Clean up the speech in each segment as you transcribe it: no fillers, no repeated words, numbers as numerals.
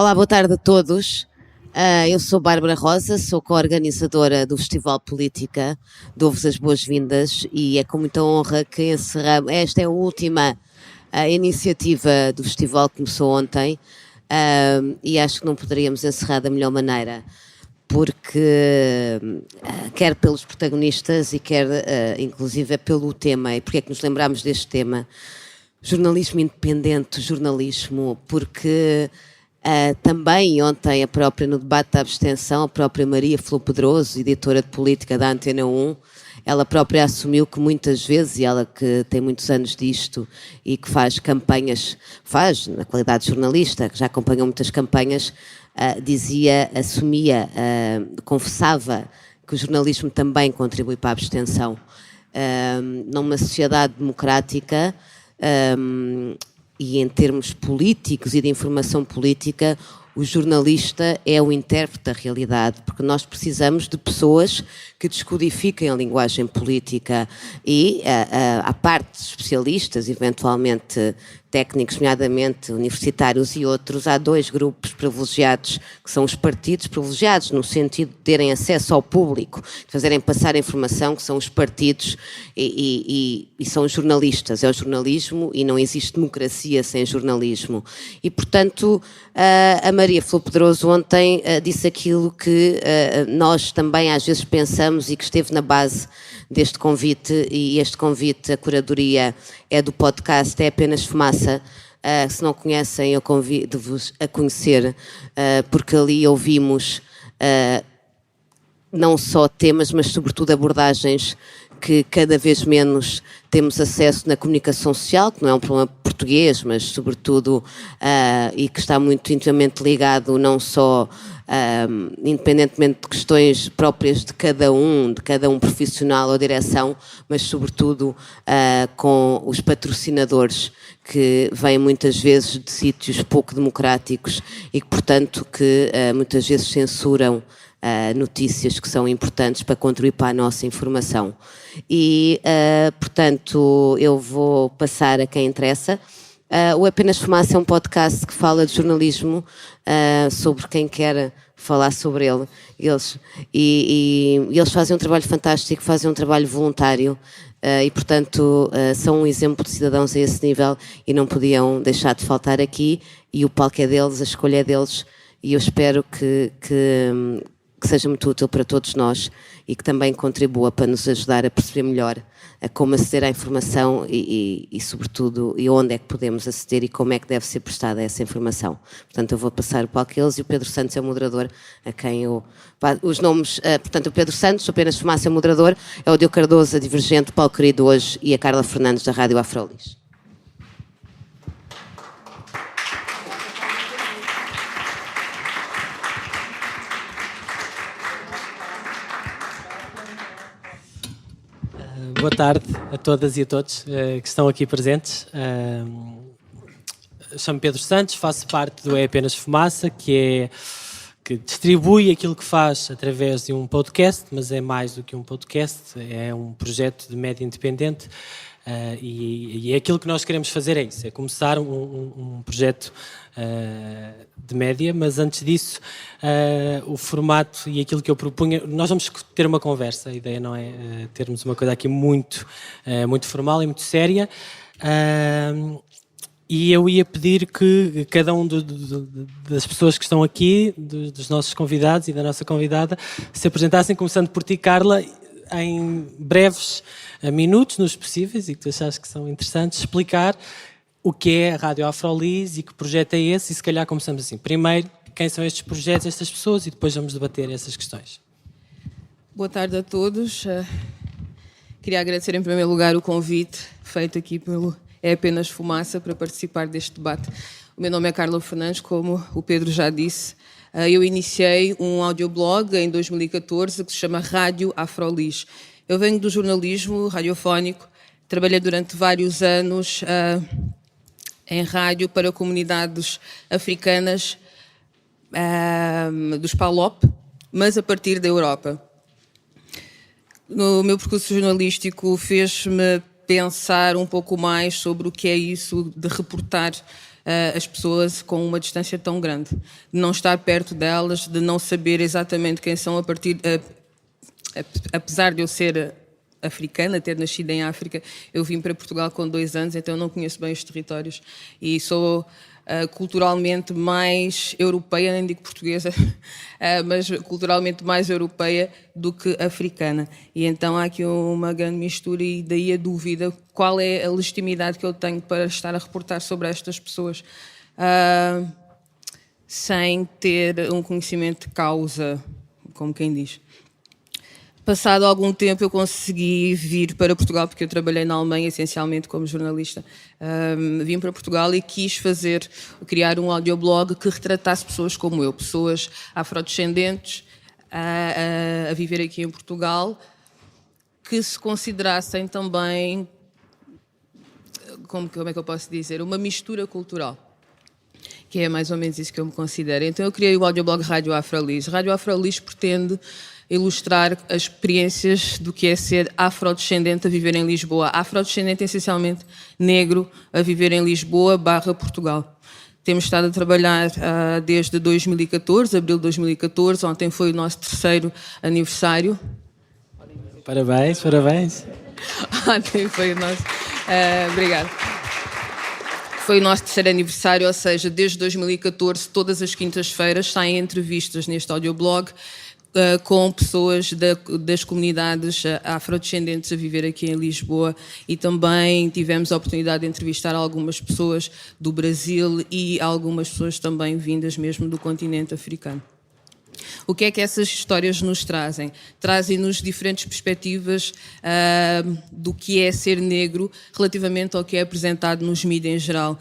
Olá, boa tarde a todos. Eu sou Bárbara Rosa, sou co-organizadora do Festival Política, dou-vos as boas-vindas e é com muita honra que encerramos. Esta é a última iniciativa do festival, começou ontem, e acho que não poderíamos encerrar da melhor maneira, porque quer pelos protagonistas e quer inclusive pelo tema. E porque é que nos lembramos deste tema? Jornalismo independente, jornalismo, porque também ontem a própria, no debate da abstenção, a própria Maria Flor Pedroso, editora de política da Antena 1, ela própria assumiu que muitas vezes, e ela que tem muitos anos disto e que faz campanhas, faz na qualidade de jornalista, que já acompanhou muitas campanhas, assumia, confessava que o jornalismo também contribui para a abstenção. Numa sociedade democrática, e em termos políticos e de informação política, o jornalista é o intérprete da realidade, porque nós precisamos de pessoas que descodifiquem a linguagem política e, à parte de especialistas, eventualmente técnicos, nomeadamente universitários e outros, há dois grupos privilegiados, que são os partidos privilegiados, no sentido de terem acesso ao público, de fazerem passar a informação, que são os partidos e são os jornalistas. É o jornalismo e não existe democracia sem jornalismo. E, portanto, a Maria Flor Pedroso ontem disse aquilo que nós também às vezes pensamos e que esteve na base deste convite, e este convite, a curadoria é do podcast É Apenas Fumaça. Se não conhecem, eu convido-vos a conhecer, porque ali ouvimos não só temas, mas sobretudo abordagens que cada vez menos temos acesso na comunicação social, que não é um problema português, mas sobretudo, e que está muito intimamente ligado não só, independentemente de questões próprias de cada um profissional ou direção, mas sobretudo com os patrocinadores, que vêm muitas vezes de sítios pouco democráticos e que, portanto, que muitas vezes censuram notícias que são importantes para contribuir para a nossa informação. E, portanto, eu vou passar a quem interessa. O Apenas Fumaça é um podcast que fala de jornalismo, sobre quem quer falar sobre ele. Eles fazem um trabalho fantástico, fazem um trabalho voluntário, e, portanto, são um exemplo de cidadãos a esse nível e não podiam deixar de faltar aqui. E o palco é deles, a escolha é deles, e eu espero que seja muito útil para todos nós e que também contribua para nos ajudar a perceber melhor a como aceder à informação e sobretudo, e onde é que podemos aceder e como é que deve ser prestada essa informação. Portanto, eu vou passar o palco a eles e o Pedro Santos é o moderador, a quem eu... Os nomes, portanto, o Pedro Santos, Apenas Fumaça é o moderador, é o Diogo Cardoso, a Divergente, Paulo Querido hoje e a Carla Fernandes da Rádio Afrolis. Boa tarde a todas e a todos que estão aqui presentes. Chamo-me Pedro Santos, faço parte do É Apenas Fumaça, que distribui aquilo que faz através de um podcast, mas é mais do que um podcast, é um projeto de média independente, e aquilo que nós queremos fazer é isso, é começar um projeto de média, mas antes disso, o formato e aquilo que eu propunha, nós vamos ter uma conversa, a ideia não é termos uma coisa aqui muito formal e muito séria, e eu ia pedir que cada um das pessoas que estão aqui, dos nossos convidados e da nossa convidada, se apresentassem, começando por ti, Carla, em breves minutos, nos possíveis, e que tu achas que são interessantes, explicar o que é a Rádio Afrolis e que projeto é esse, e se calhar começamos assim. Primeiro, quem são estes projetos, estas pessoas, e depois vamos debater essas questões. Boa tarde a todos. Queria agradecer em primeiro lugar o convite feito aqui pelo É Apenas Fumaça para participar deste debate. O meu nome é Carla Fernandes, como o Pedro já disse. Eu iniciei um audioblog em 2014 que se chama Rádio Afrolis. Eu venho do jornalismo radiofónico, trabalhei durante vários anos em rádio para comunidades africanas dos PALOP, mas a partir da Europa. No meu percurso jornalístico fez-me pensar um pouco mais sobre o que é isso de reportar as pessoas com uma distância tão grande, de não estar perto delas, de não saber exatamente quem são apesar de eu ser africana, ter nascido em África, eu vim para Portugal com 2 anos, então eu não conheço bem os territórios e sou culturalmente mais europeia, nem digo portuguesa, mas culturalmente mais europeia do que africana. E então há aqui uma grande mistura e daí a dúvida qual é a legitimidade que eu tenho para estar a reportar sobre estas pessoas sem ter um conhecimento de causa, como quem diz. Passado algum tempo eu consegui vir para Portugal, porque eu trabalhei na Alemanha essencialmente como jornalista. Vim para Portugal e quis criar um audioblog que retratasse pessoas como eu, pessoas afrodescendentes a viver aqui em Portugal, que se considerassem também, como é que eu posso dizer, uma mistura cultural. Que é mais ou menos isso que eu me considero. Então eu criei o audioblog Rádio Afrolis. Rádio Afrolis pretende ilustrar as experiências do que é ser afrodescendente a viver em Lisboa. Afrodescendente é essencialmente negro a viver em Lisboa / Portugal. Temos estado a trabalhar desde 2014, abril de 2014, ontem foi o nosso 3º aniversário. Parabéns, parabéns. Ontem foi o nosso... obrigado. Foi o nosso 3º aniversário, ou seja, desde 2014, todas as quintas-feiras saem entrevistas neste audioblog com pessoas das comunidades afrodescendentes a viver aqui em Lisboa e também tivemos a oportunidade de entrevistar algumas pessoas do Brasil e algumas pessoas também vindas mesmo do continente africano. O que é que essas histórias nos trazem? Trazem-nos diferentes perspectivas do que é ser negro relativamente ao que é apresentado nos mídias em geral.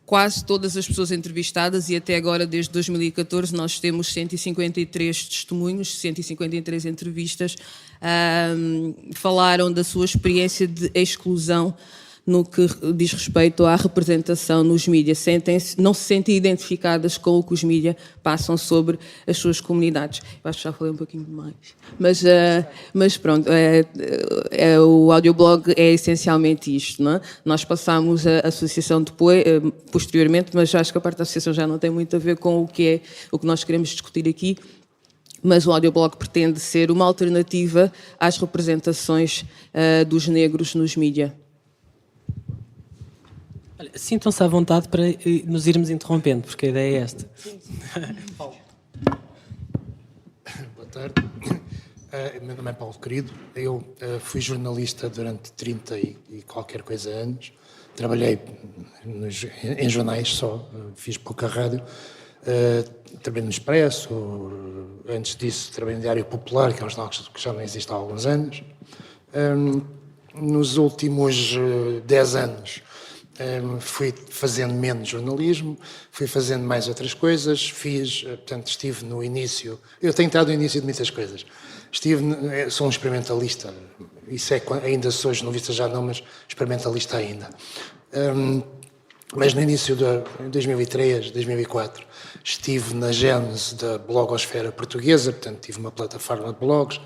Quase todas as pessoas entrevistadas, e até agora, desde 2014, nós temos 153 testemunhos, 153 entrevistas, falaram da sua experiência de exclusão no que diz respeito à representação nos mídias. Não se sentem identificadas com o que os mídias passam sobre as suas comunidades. Eu acho que já falei um pouquinho demais. Mas pronto, o audioblog é essencialmente isto, não é? Nós passamos a associação posteriormente, mas acho que a parte da associação já não tem muito a ver com o que nós queremos discutir aqui. Mas o audioblog pretende ser uma alternativa às representações dos negros nos mídias. Sintam-se à vontade para nos irmos interrompendo, porque a ideia é esta. Paulo. Boa tarde. Meu nome é Paulo Querido. Eu fui jornalista durante 30 e qualquer coisa anos. Trabalhei em jornais só, fiz pouca rádio. Trabalhei no Expresso. Antes disso, trabalhei no Diário Popular, que é um jornal que já não existe há alguns anos. Nos últimos 10 anos, fui fazendo menos jornalismo, fui fazendo mais outras coisas, portanto, estive no início, eu tenho estado no início de muitas coisas, sou um experimentalista, isso é, ainda sou jornalista já não, mas experimentalista ainda. Mas no início de 2003, 2004, estive na gênese da blogosfera portuguesa, portanto, tive uma plataforma de blogs,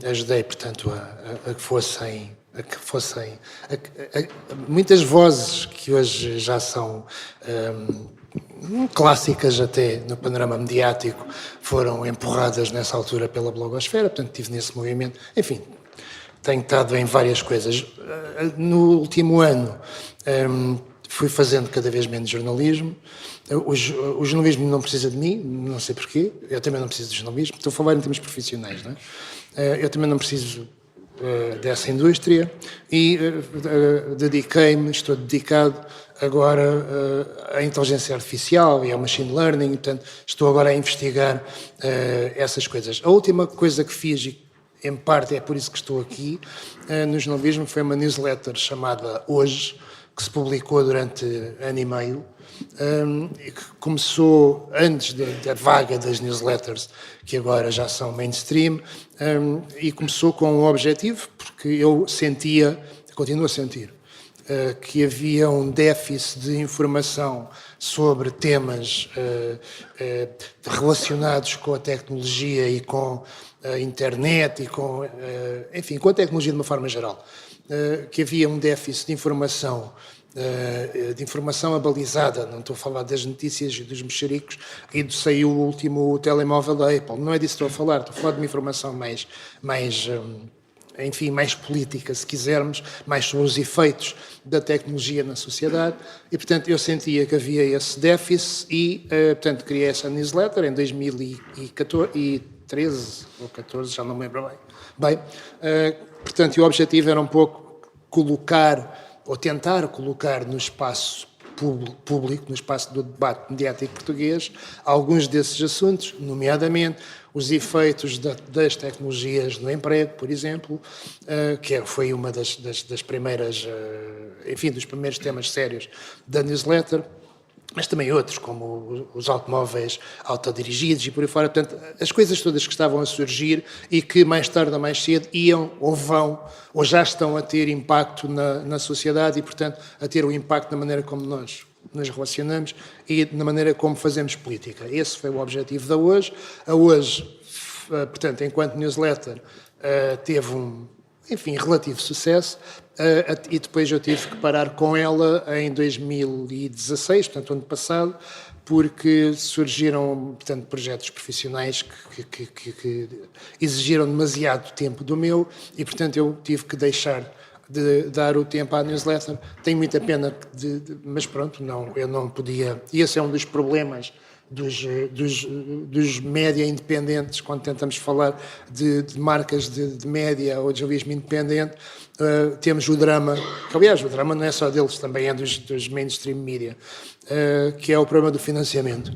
ajudei, portanto, a que fossem muitas vozes que hoje já são clássicas até no panorama mediático foram empurradas nessa altura pela blogosfera, portanto estive nesse movimento, enfim, tenho estado em várias coisas. No último ano fui fazendo cada vez menos jornalismo. O jornalismo não precisa de mim, não sei porquê, eu também não preciso de jornalismo, estou a falar em termos profissionais, não é? Eu também não preciso dessa indústria e estou dedicado agora à inteligência artificial e ao machine learning, portanto estou agora a investigar essas coisas. A última coisa que fiz, e em parte é por isso que estou aqui, no jornalismo, foi uma newsletter chamada Hoje, que se publicou durante ano e meio, e que começou antes da vaga das newsletters, que agora já são mainstream, e começou com um objetivo, porque eu continuo a sentir, que havia um déficit de informação sobre temas relacionados com a tecnologia e com a internet e com a tecnologia de uma forma geral. Que havia um déficit de informação de informação abalizada. Não estou a falar das notícias e dos mexericos e saiu o último telemóvel da Apple. Não é disso que estou a falar. Estou a falar de uma informação mais política, se quisermos, mais sobre os efeitos da tecnologia na sociedade. E, portanto, eu sentia que havia esse déficit e, portanto, criei essa newsletter em 2013 ou 14, já não me lembro bem. Portanto, o objetivo era um pouco colocar, ou tentar colocar no espaço público, no espaço do debate mediático português, alguns desses assuntos, nomeadamente os efeitos das tecnologias no emprego, por exemplo, que foi uma das primeiras, dos primeiros temas sérios da newsletter, mas também outros, como os automóveis autodirigidos e por aí fora. Portanto, as coisas todas que estavam a surgir e que mais tarde ou mais cedo iam ou vão ou já estão a ter impacto na sociedade e, portanto, a ter um impacto na maneira como nós nos relacionamos e na maneira como fazemos política. Esse foi o objetivo da Hoje. A Hoje, portanto, enquanto newsletter, teve relativo sucesso, e depois eu tive que parar com ela em 2016, portanto, ano passado, porque surgiram, portanto, projetos profissionais que exigiram demasiado tempo do meu e, portanto, eu tive que deixar de dar o tempo à newsletter. Tenho muita pena, mas pronto, eu não podia. E esse é um dos problemas dos média independentes, quando tentamos falar de marcas de média ou de jornalismo independente, temos o drama, que aliás o drama não é só deles, também é dos mainstream media, que é o problema do financiamento.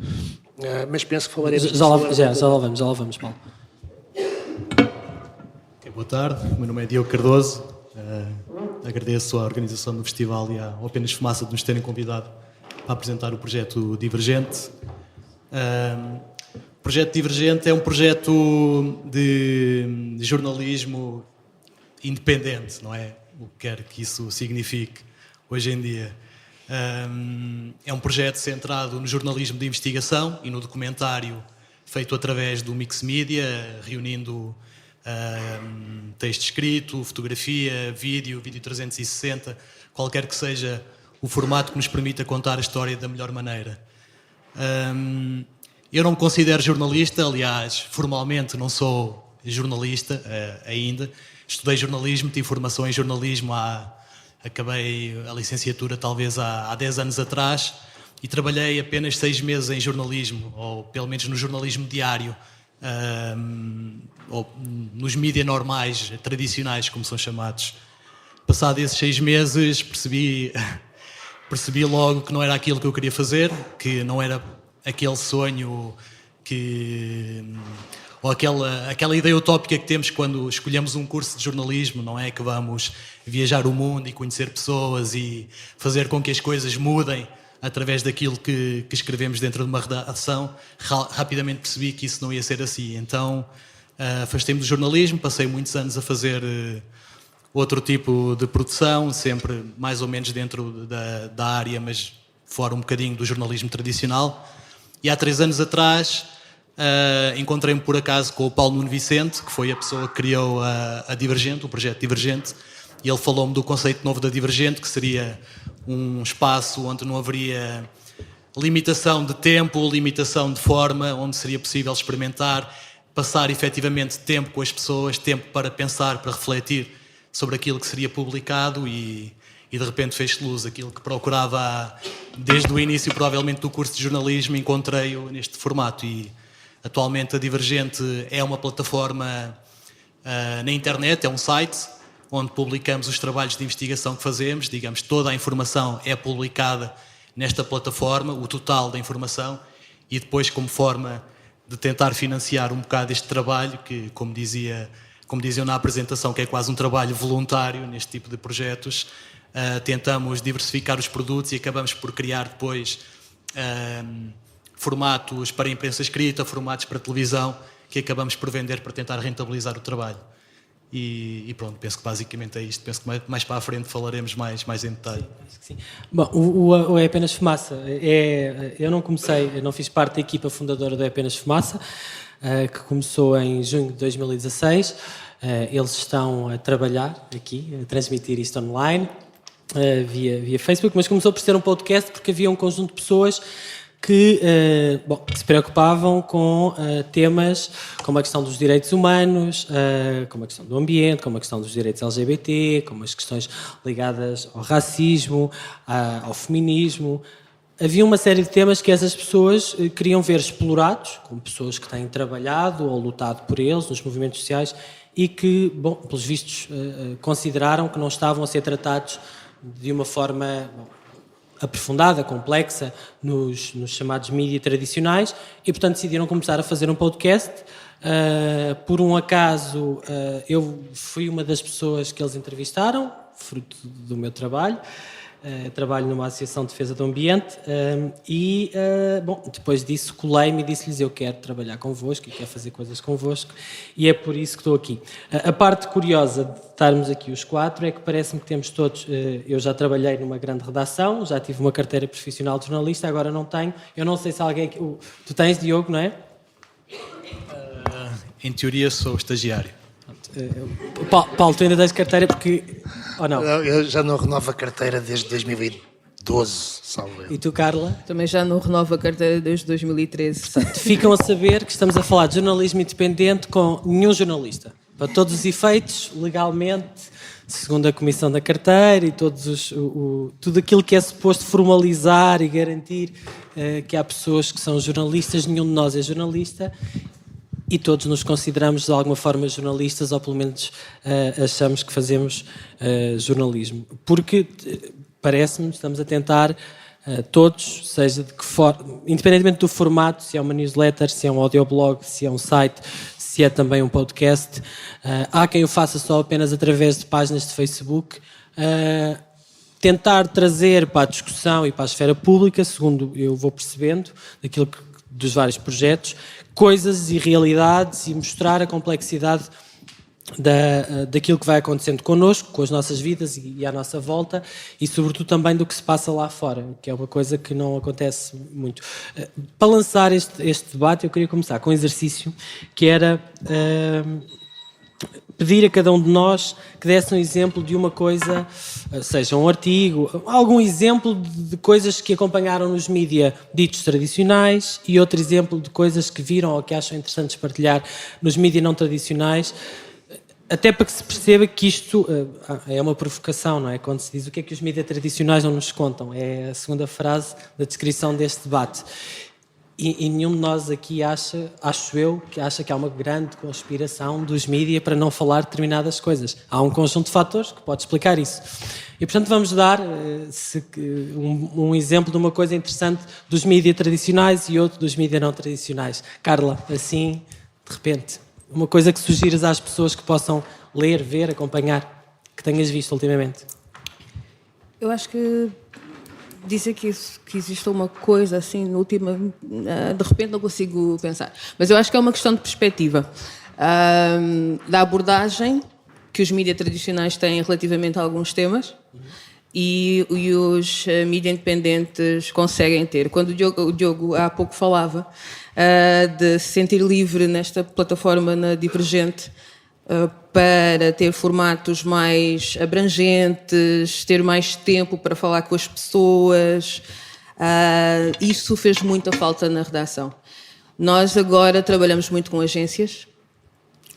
Mas penso que falaremos... Já lá vamos, Paulo. Boa tarde, o meu nome é Diogo Cardoso, agradeço à organização do festival e ao Apenas Fumaça de nos terem convidado para apresentar o projeto Divergente. O projeto Divergente é um projeto de jornalismo independente, não é? O que quer que isso signifique hoje em dia. É um projeto centrado no jornalismo de investigação e no documentário feito através do mix media, reunindo texto escrito, fotografia, vídeo 360, qualquer que seja o formato que nos permita contar a história da melhor maneira. Eu não me considero jornalista, aliás, formalmente não sou jornalista ainda. Estudei jornalismo, tive formação em jornalismo, acabei a licenciatura talvez há 10 anos atrás e trabalhei apenas 6 meses em jornalismo, ou pelo menos no jornalismo diário, ou nos mídias normais, tradicionais, como são chamados. Passado esses 6 meses, percebi logo que não era aquilo que eu queria fazer, que não era aquele sonho ou aquela ideia utópica que temos quando escolhemos um curso de jornalismo, não é? Que vamos viajar o mundo e conhecer pessoas e fazer com que as coisas mudem através daquilo que escrevemos dentro de uma redação. Rapidamente percebi que isso não ia ser assim. Então, afastei-me do jornalismo, passei muitos anos a fazer outro tipo de produção, sempre mais ou menos dentro da área, mas fora um bocadinho do jornalismo tradicional. E há 3 anos atrás encontrei-me por acaso com o Paulo Nuno Vicente, que foi a pessoa que criou a Divergente, o projeto Divergente, e ele falou-me do conceito novo da Divergente, que seria um espaço onde não haveria limitação de tempo, limitação de forma, onde seria possível experimentar, passar efetivamente tempo com as pessoas, tempo para pensar, para refletir sobre aquilo que seria publicado e de repente fez luz aquilo que procurava desde o início, provavelmente, do curso de jornalismo, encontrei-o neste formato. E atualmente a Divergente é uma plataforma na internet, é um site onde publicamos os trabalhos de investigação que fazemos, digamos, toda a informação é publicada nesta plataforma, o total da informação, e depois como forma de tentar financiar um bocado este trabalho, que como diziam na apresentação, que é quase um trabalho voluntário neste tipo de projetos, tentamos diversificar os produtos e acabamos por criar depois formatos para imprensa escrita, formatos para televisão, que acabamos por vender para tentar rentabilizar o trabalho. E pronto, penso que basicamente é isto. Penso que mais para a frente falaremos mais em detalhe. Sim. Bom, o É Apenas Fumaça, eu não fiz parte da equipa fundadora do É Apenas Fumaça, que começou em junho de 2016. Eles estão a trabalhar aqui, a transmitir isto online. via Facebook, mas começou por ser um podcast porque havia um conjunto de pessoas que se preocupavam com temas como a questão dos direitos humanos, como a questão do ambiente, como a questão dos direitos LGBT, como as questões ligadas ao racismo, ao feminismo. Havia uma série de temas que essas pessoas queriam ver explorados, como pessoas que têm trabalhado ou lutado por eles nos movimentos sociais e que, pelos vistos, consideraram que não estavam a ser tratados de uma forma aprofundada, complexa, nos chamados mídias tradicionais e, portanto, decidiram começar a fazer um podcast. Por um acaso, eu fui uma das pessoas que eles entrevistaram, fruto do meu trabalho. Trabalho numa associação de defesa do ambiente e, depois disso colei-me e disse-lhes eu quero trabalhar convosco e quero fazer coisas convosco e é por isso que estou aqui. A parte curiosa de estarmos aqui os 4 é que parece-me que temos todos, eu já trabalhei numa grande redação, já tive uma carteira profissional de jornalista, agora não tenho, eu não sei se alguém... Tu tens, Diogo, não é? Em teoria sou estagiário. Paulo, tu ainda tens carteira porque... ou não? Eu já não renovo a carteira desde 2012, salvo eu. E tu, Carla? Também já não renovo a carteira desde 2013. Ficam a saber que estamos a falar de jornalismo independente com nenhum jornalista. Para todos os efeitos, legalmente, segundo a Comissão da Carteira e tudo aquilo que é suposto formalizar e garantir que há pessoas que são jornalistas, nenhum de nós é jornalista. E todos nos consideramos de alguma forma jornalistas, ou pelo menos achamos que fazemos jornalismo. Porque parece-me, estamos a tentar todos, seja de que forma, independentemente do formato, se é uma newsletter, se é um audioblog, se é um site, se é também um podcast, há quem o faça só apenas através de páginas de Facebook, tentar trazer para a discussão e para a esfera pública, segundo eu vou percebendo, dos vários projetos, coisas e realidades e mostrar a complexidade daquilo que vai acontecendo connosco, com as nossas vidas e à nossa volta e sobretudo também do que se passa lá fora, que é uma coisa que não acontece muito. Para lançar este debate eu queria começar com um exercício que era pedir a cada um de nós que desse um exemplo de uma coisa, seja um artigo, algum exemplo de coisas que acompanharam nos mídias ditos tradicionais e outro exemplo de coisas que viram ou que acham interessantes partilhar nos mídias não tradicionais, até para que se perceba que isto é uma provocação, não é? Quando se diz o que é que os mídias tradicionais não nos contam, é a segunda frase da descrição deste debate. E nenhum de nós aqui acha que há uma grande conspiração dos mídias para não falar determinadas coisas. Há um conjunto de fatores que pode explicar isso. E, portanto, vamos dar um exemplo de uma coisa interessante dos mídias tradicionais e outro dos mídias não tradicionais. Carla, assim, de repente, uma coisa que sugiras às pessoas que possam ler, ver, acompanhar, que tenhas visto ultimamente. Eu acho que dizer que existe uma coisa assim, no último, de repente não consigo pensar. Mas eu acho que é uma questão de perspectiva. Da abordagem que os mídias tradicionais têm relativamente a alguns temas e os mídias independentes conseguem ter. Quando o Diogo há pouco falava de se sentir livre nesta plataforma na Divergente, para ter formatos mais abrangentes, ter mais tempo para falar com as pessoas. Isso fez muita falta na redação. Nós agora trabalhamos muito com agências.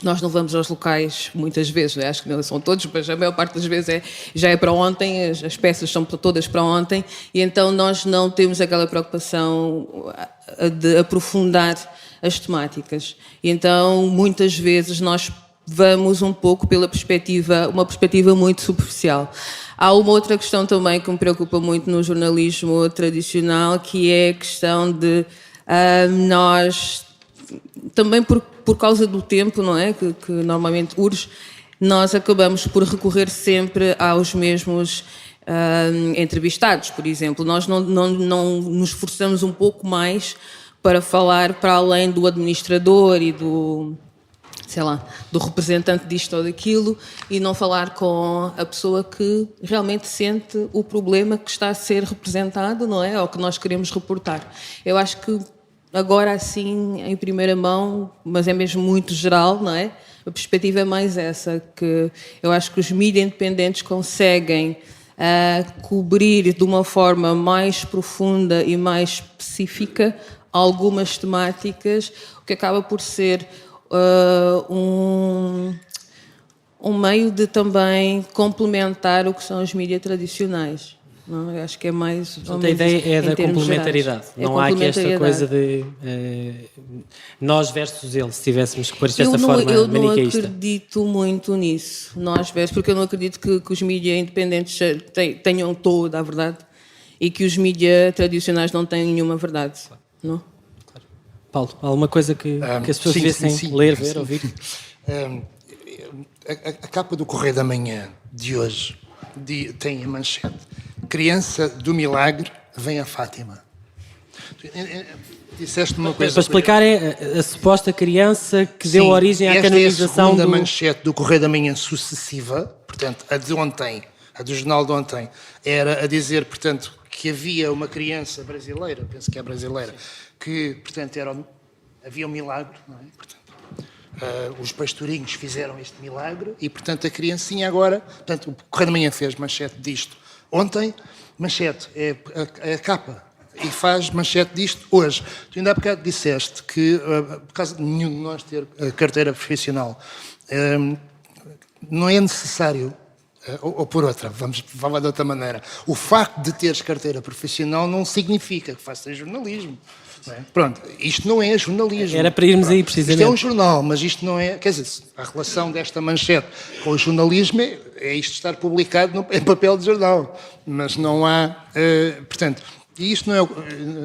Nós não vamos aos locais muitas vezes, né? Acho que não são todos, mas a maior parte das vezes já é para ontem, as peças são todas para ontem, e então nós não temos aquela preocupação de aprofundar as temáticas. E então, muitas vezes, nós vamos um pouco pela uma perspectiva muito superficial. Há uma outra questão também que me preocupa muito no jornalismo tradicional, que é a questão de nós, também por causa do tempo, não é? Que normalmente urge, nós acabamos por recorrer sempre aos mesmos entrevistados, por exemplo. Nós não nos esforçamos um pouco mais para falar para além do administrador e do representante disto ou daquilo e não falar com a pessoa que realmente sente o problema que está a ser representado, não é? Ou que nós queremos reportar. Eu acho que agora assim, em primeira mão, mas é mesmo muito geral, não é? A perspectiva é mais essa, que eu acho que os mídias independentes conseguem cobrir de uma forma mais profunda e mais específica algumas temáticas, o que acaba por ser um meio de também complementar o que são os mídias tradicionais. Não, eu acho que é mais... Portanto, a ideia é da complementaridade. Não há aqui esta coisa de nós versus ele, se tivéssemos que pôr isto desta forma maniqueísta. Eu não acredito muito nisso, nós versus, porque eu não acredito que os mídias independentes tenham toda a verdade e que os mídias tradicionais não tenham nenhuma verdade. Não? Claro. Paulo, alguma coisa que as pessoas devessem ler, ver, ouvir? A capa do Correio da Manhã de hoje tem a manchete: criança do milagre vem a Fátima. Disseste uma coisa... Para explicar, é a suposta criança que deu origem à canonização esta é a segunda manchete do Correio da Manhã sucessiva, portanto, a de ontem, a do jornal de ontem, era a dizer, portanto, que havia uma criança brasileira, penso que é brasileira, que, portanto, havia um milagre, não é? Portanto, os pastorinhos fizeram este milagre e, portanto, a criancinha agora... Portanto, o Correio da Manhã fez manchete disto ontem, manchete é a capa, e faz manchete disto hoje. Tu ainda há bocado disseste que, por causa de nenhum de nós ter carteira profissional, não é necessário, ou por outra, vamos falar de outra maneira, o facto de teres carteira profissional não significa que faças jornalismo. Não é? Pronto, isto não é jornalismo. Era para irmos aí, precisamente. Isto é um jornal, mas isto não é... Quer dizer, a relação desta manchete com o jornalismo é isto estar publicado em papel de jornal. Mas não há... portanto, e isto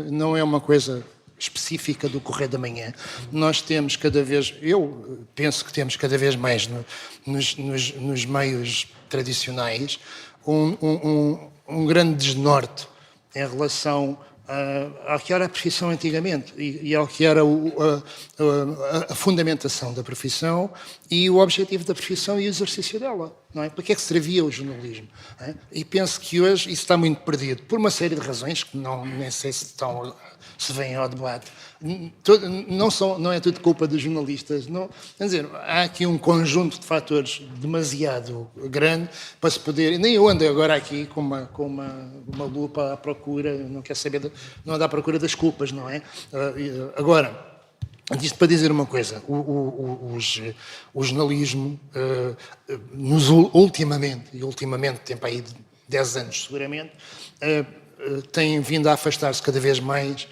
não é uma coisa específica do Correio da Manhã. Nós temos cada vez... Eu penso que temos cada vez mais nos meios tradicionais um grande desnorte em relação ao que era a profissão antigamente e ao que era a fundamentação da profissão e o objetivo da profissão e o exercício dela, não é? Para que é que servia o jornalismo? É? E penso que hoje isso está muito perdido, por uma série de razões que nem sei se vêm ao debate. Não é tudo culpa dos jornalistas. Não, quer dizer, há aqui um conjunto de fatores demasiado grande para se poder... Nem eu ando agora aqui com uma lupa à procura, não quero saber, não ando à procura das culpas, não é? Agora, isto para dizer uma coisa, o jornalismo, ultimamente, tempo aí de 10 anos seguramente, tem vindo a afastar-se cada vez mais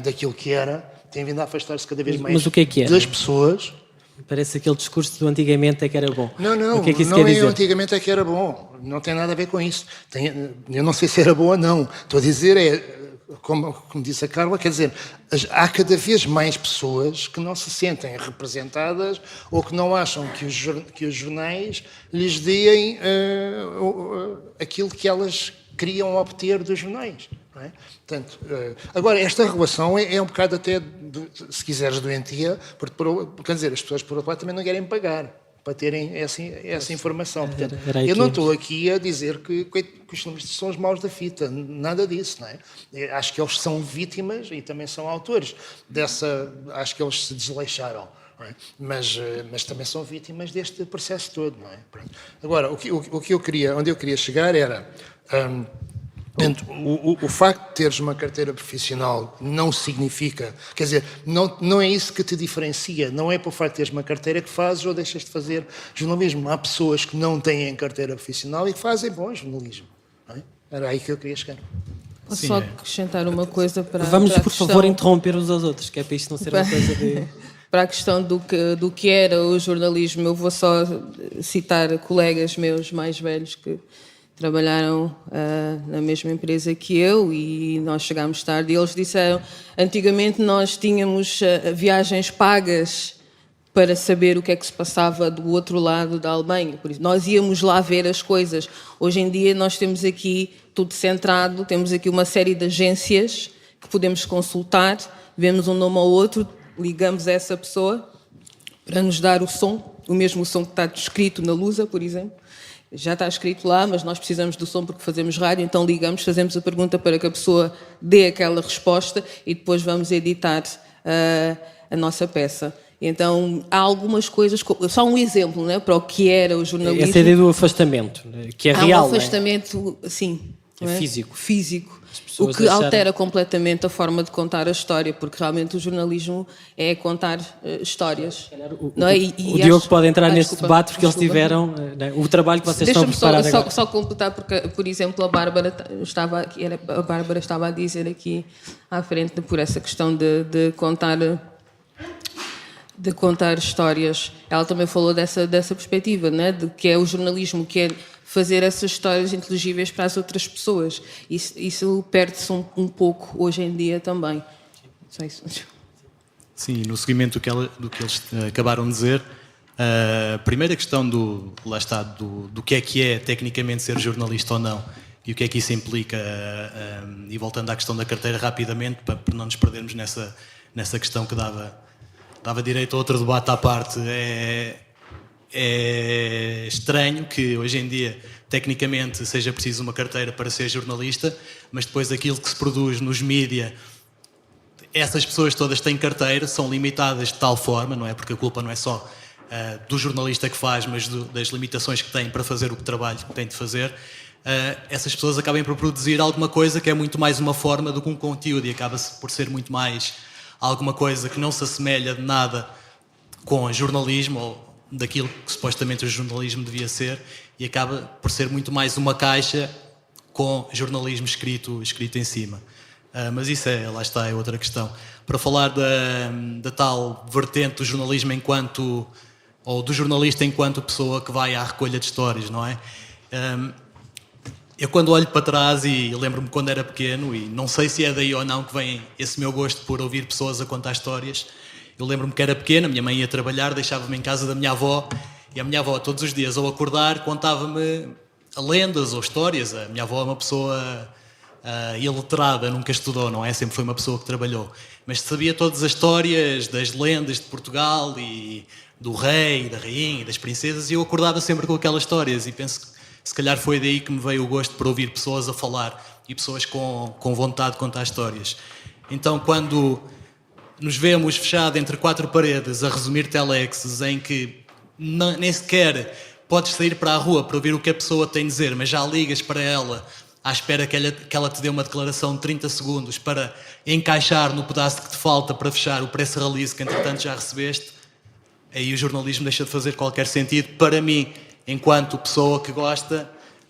daquilo que era, tem vindo a afastar-se cada vez mais das pessoas. Parece aquele discurso do antigamente é que era bom. Não, o que é que isso não quer é dizer? antigamente é que era bom, não tem nada a ver com isso. Eu não sei se era bom ou não, estou a dizer como disse a Carla, quer dizer, há cada vez mais pessoas que não se sentem representadas ou que não acham que os jornais lhes deem aquilo que elas queriam obter dos jornais. Não é? Portanto, agora, esta relação é um bocado até, se quiseres, doentia, porque, quer dizer, as pessoas, por outro lado, também não querem pagar para terem essa informação. Portanto, eu não estou aqui a dizer que os jornalistas são os maus da fita, nada disso, não é? Acho que eles são vítimas e também são autores acho que eles se desleixaram, não é? Mas também são vítimas deste processo todo, não é? Pronto. Agora, onde eu queria chegar era... o facto de teres uma carteira profissional não significa, quer dizer, não é isso que te diferencia, não é por facto de teres uma carteira que fazes ou deixas de fazer jornalismo. Há pessoas que não têm carteira profissional e que fazem bom jornalismo. Não é? Era aí que eu queria chegar. Posso só acrescentar uma coisa para... Vamos, por favor, interromper uns aos outros, que é para isto não ser uma coisa de... Para a questão do que era o jornalismo, eu vou só citar colegas meus mais velhos que trabalharam na mesma empresa que eu e nós chegámos tarde e eles disseram, antigamente nós tínhamos viagens pagas para saber o que é que se passava do outro lado da Alemanha, por isso nós íamos lá ver as coisas. Hoje em dia nós temos aqui tudo centrado, temos aqui uma série de agências que podemos consultar, vemos um nome ao outro, ligamos a essa pessoa para nos dar o som, o mesmo som que está descrito na Lusa, por exemplo. Já está escrito lá, mas nós precisamos do som porque fazemos rádio, então ligamos, fazemos a pergunta para que a pessoa dê aquela resposta e depois vamos editar a nossa peça. Então, há algumas coisas, só um exemplo, né, para o que era o jornalismo. Essa ideia do afastamento, que é real, há um afastamento, sim, é físico. O que altera completamente a forma de contar a história, porque realmente o jornalismo é contar histórias. Não é? O Diogo pode entrar neste debate porque eles tiveram o trabalho que vocês estão a preparar agora. Só completar, porque, por exemplo, a Bárbara estava a dizer aqui à frente por essa questão de contar histórias. Ela também falou dessa perspectiva, né? De que é o jornalismo que é fazer essas histórias inteligíveis para as outras pessoas. Isso perde-se um pouco hoje em dia também. Só isso. Sim, no seguimento do que eles acabaram de dizer, a primeira questão do que é tecnicamente ser jornalista ou não, e o que é que isso implica, e voltando à questão da carteira rapidamente, para não nos perdermos nessa questão que dava direito a outro debate à parte. É estranho que hoje em dia, tecnicamente, seja preciso uma carteira para ser jornalista, mas depois aquilo que se produz nos mídia, essas pessoas todas têm carteira, são limitadas de tal forma, não é? Porque a culpa não é só do jornalista que faz, mas das limitações que tem para fazer o trabalho que tem de fazer. Essas pessoas acabam por produzir alguma coisa que é muito mais uma forma do que um conteúdo, e acaba-se por ser muito mais alguma coisa que não se assemelha de nada com jornalismo, ou daquilo que supostamente o jornalismo devia ser, e acaba por ser muito mais uma caixa com jornalismo escrito em cima. Mas isso lá está, é outra questão. Para falar da tal vertente do jornalismo ou do jornalista enquanto pessoa que vai à recolha de histórias, não é? Eu quando olho para trás e lembro-me quando era pequeno, e não sei se é daí ou não que vem esse meu gosto por ouvir pessoas a contar histórias. Eu lembro-me que era pequeno, a minha mãe ia trabalhar, deixava-me em casa da minha avó, e a minha avó todos os dias ao acordar contava-me lendas ou histórias. A minha avó é uma pessoa iletrada, nunca estudou, não é? Sempre foi uma pessoa que trabalhou, mas sabia todas as histórias das lendas de Portugal e do rei, da rainha e das princesas, e eu acordava sempre com aquelas histórias, e penso que se calhar foi daí que me veio o gosto por ouvir pessoas a falar e pessoas com vontade de contar histórias. Então, quando nos vemos fechados entre quatro paredes a resumir telexes em que nem sequer podes sair para a rua para ouvir o que a pessoa tem a dizer, mas já ligas para ela à espera que ela te dê uma declaração de 30 segundos para encaixar no pedaço que te falta para fechar o press release que entretanto já recebeste, aí o jornalismo deixa de fazer qualquer sentido para mim, enquanto pessoa que gosta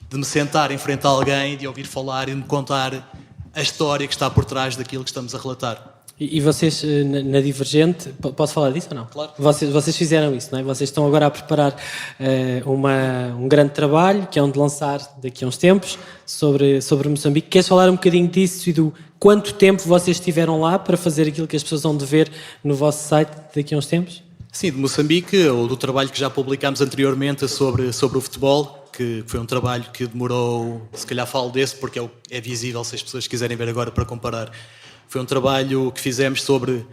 de me sentar em frente a alguém, de ouvir falar e de me contar a história que está por trás daquilo que estamos a relatar. E vocês, na Divergente, posso falar disso ou não? Claro. Vocês fizeram isso, não é? Vocês estão agora a preparar um grande trabalho, que é um de lançar daqui a uns tempos, sobre Moçambique. Queres falar um bocadinho disso e do quanto tempo vocês estiveram lá para fazer aquilo que as pessoas vão de ver no vosso site daqui a uns tempos? Sim, de Moçambique, ou do trabalho que já publicámos anteriormente sobre o futebol, que foi um trabalho que demorou, se calhar falo desse porque é visível se as pessoas quiserem ver agora para comparar. Foi um trabalho que fizemos sobre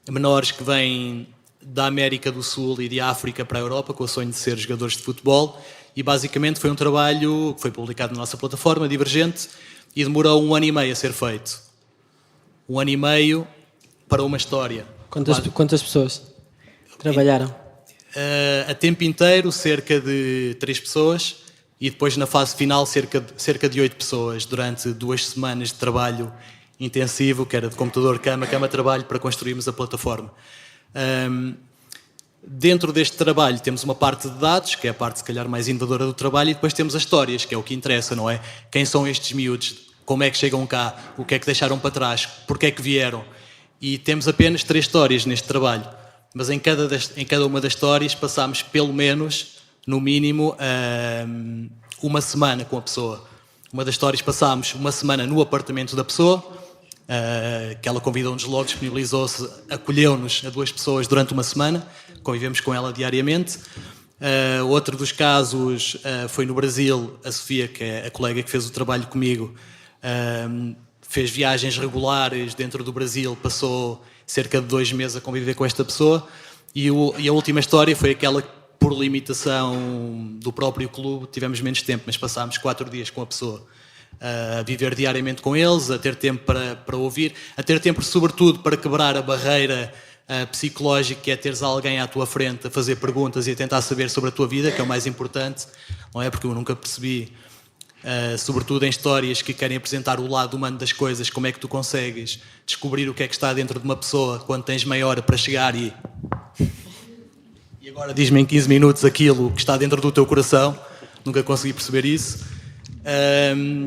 menores que vêm da América do Sul e de África para a Europa com o sonho de ser jogadores de futebol, e basicamente foi um trabalho que foi publicado na nossa plataforma Divergente e demorou 1 ano e meio a ser feito. 1 ano e meio para uma história. Quantas pessoas trabalharam? A tempo inteiro, cerca de 3 pessoas, e depois na fase final cerca de 8 pessoas, durante 2 semanas de trabalho intensivo, que era de computador, cama, trabalho, para construirmos a plataforma. Dentro deste trabalho temos uma parte de dados, que é a parte se calhar mais inovadora do trabalho, e depois temos as histórias, que é o que interessa, não é? Quem são estes miúdos? Como é que chegam cá? O que é que deixaram para trás? Porquê é que vieram? E temos apenas 3 histórias neste trabalho, mas em cada uma das histórias passámos pelo menos, no mínimo, 1 semana com a pessoa. Uma das histórias passámos 1 semana no apartamento da pessoa, que ela convidou-nos logo, disponibilizou-se, acolheu-nos a 2 pessoas durante 1 semana, convivemos com ela diariamente. Outro dos casos foi no Brasil. A Sofia, que é a colega que fez o trabalho comigo, fez viagens regulares dentro do Brasil, passou cerca de 2 meses a conviver com esta pessoa, e a última história foi aquela que, por limitação do próprio clube, tivemos menos tempo, mas passámos 4 dias com a pessoa, a viver diariamente com eles, a ter tempo para ouvir, a ter tempo sobretudo para quebrar a barreira psicológico, que é teres alguém à tua frente a fazer perguntas e a tentar saber sobre a tua vida, que é o mais importante, não é? Porque eu nunca percebi, sobretudo em histórias que querem apresentar o lado humano das coisas, como é que tu consegues descobrir o que é que está dentro de uma pessoa quando tens meia hora para chegar e agora diz-me em 15 minutos aquilo que está dentro do teu coração. Nunca consegui perceber isso.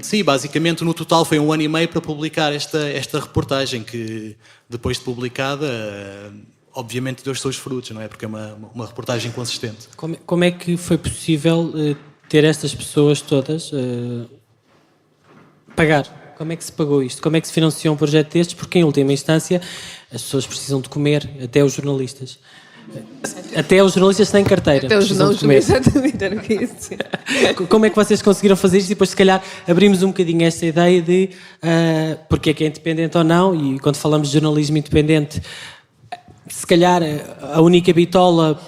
Sim, basicamente no total foi 1 ano e meio para publicar esta reportagem, que depois de publicada obviamente deu os seus frutos, não é? Porque é uma reportagem consistente. Como é que foi possível ter estas pessoas todas pagar? Como é que se pagou isto? Como é que se financiou um projeto destes? Porque em última instância as pessoas precisam de comer, até os jornalistas. Até os jornalistas têm carteira. Até os não, exatamente, era o que ia dizer. Como é que vocês conseguiram fazer isto? E depois, se calhar, abrimos um bocadinho esta ideia de porque é que é independente ou não, e quando falamos de jornalismo independente, se calhar a única bitola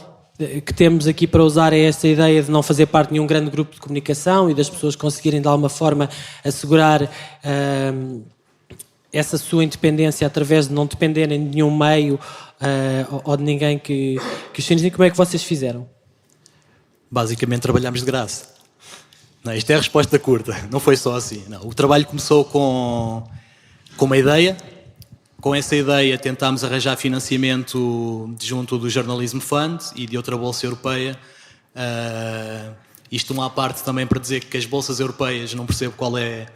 que temos aqui para usar é esta ideia de não fazer parte de nenhum grande grupo de comunicação e das pessoas conseguirem, de alguma forma, assegurar essa sua independência através de não dependerem de nenhum meio ou de ninguém que os financia. Como é que vocês fizeram? Basicamente trabalhámos de graça. Não, isto é a resposta curta, não foi só assim. Não. O trabalho começou com uma ideia. Com essa ideia tentámos arranjar financiamento junto do Journalism Fund e de outra bolsa europeia. Isto uma à parte também para dizer que as bolsas europeias, não percebo qual é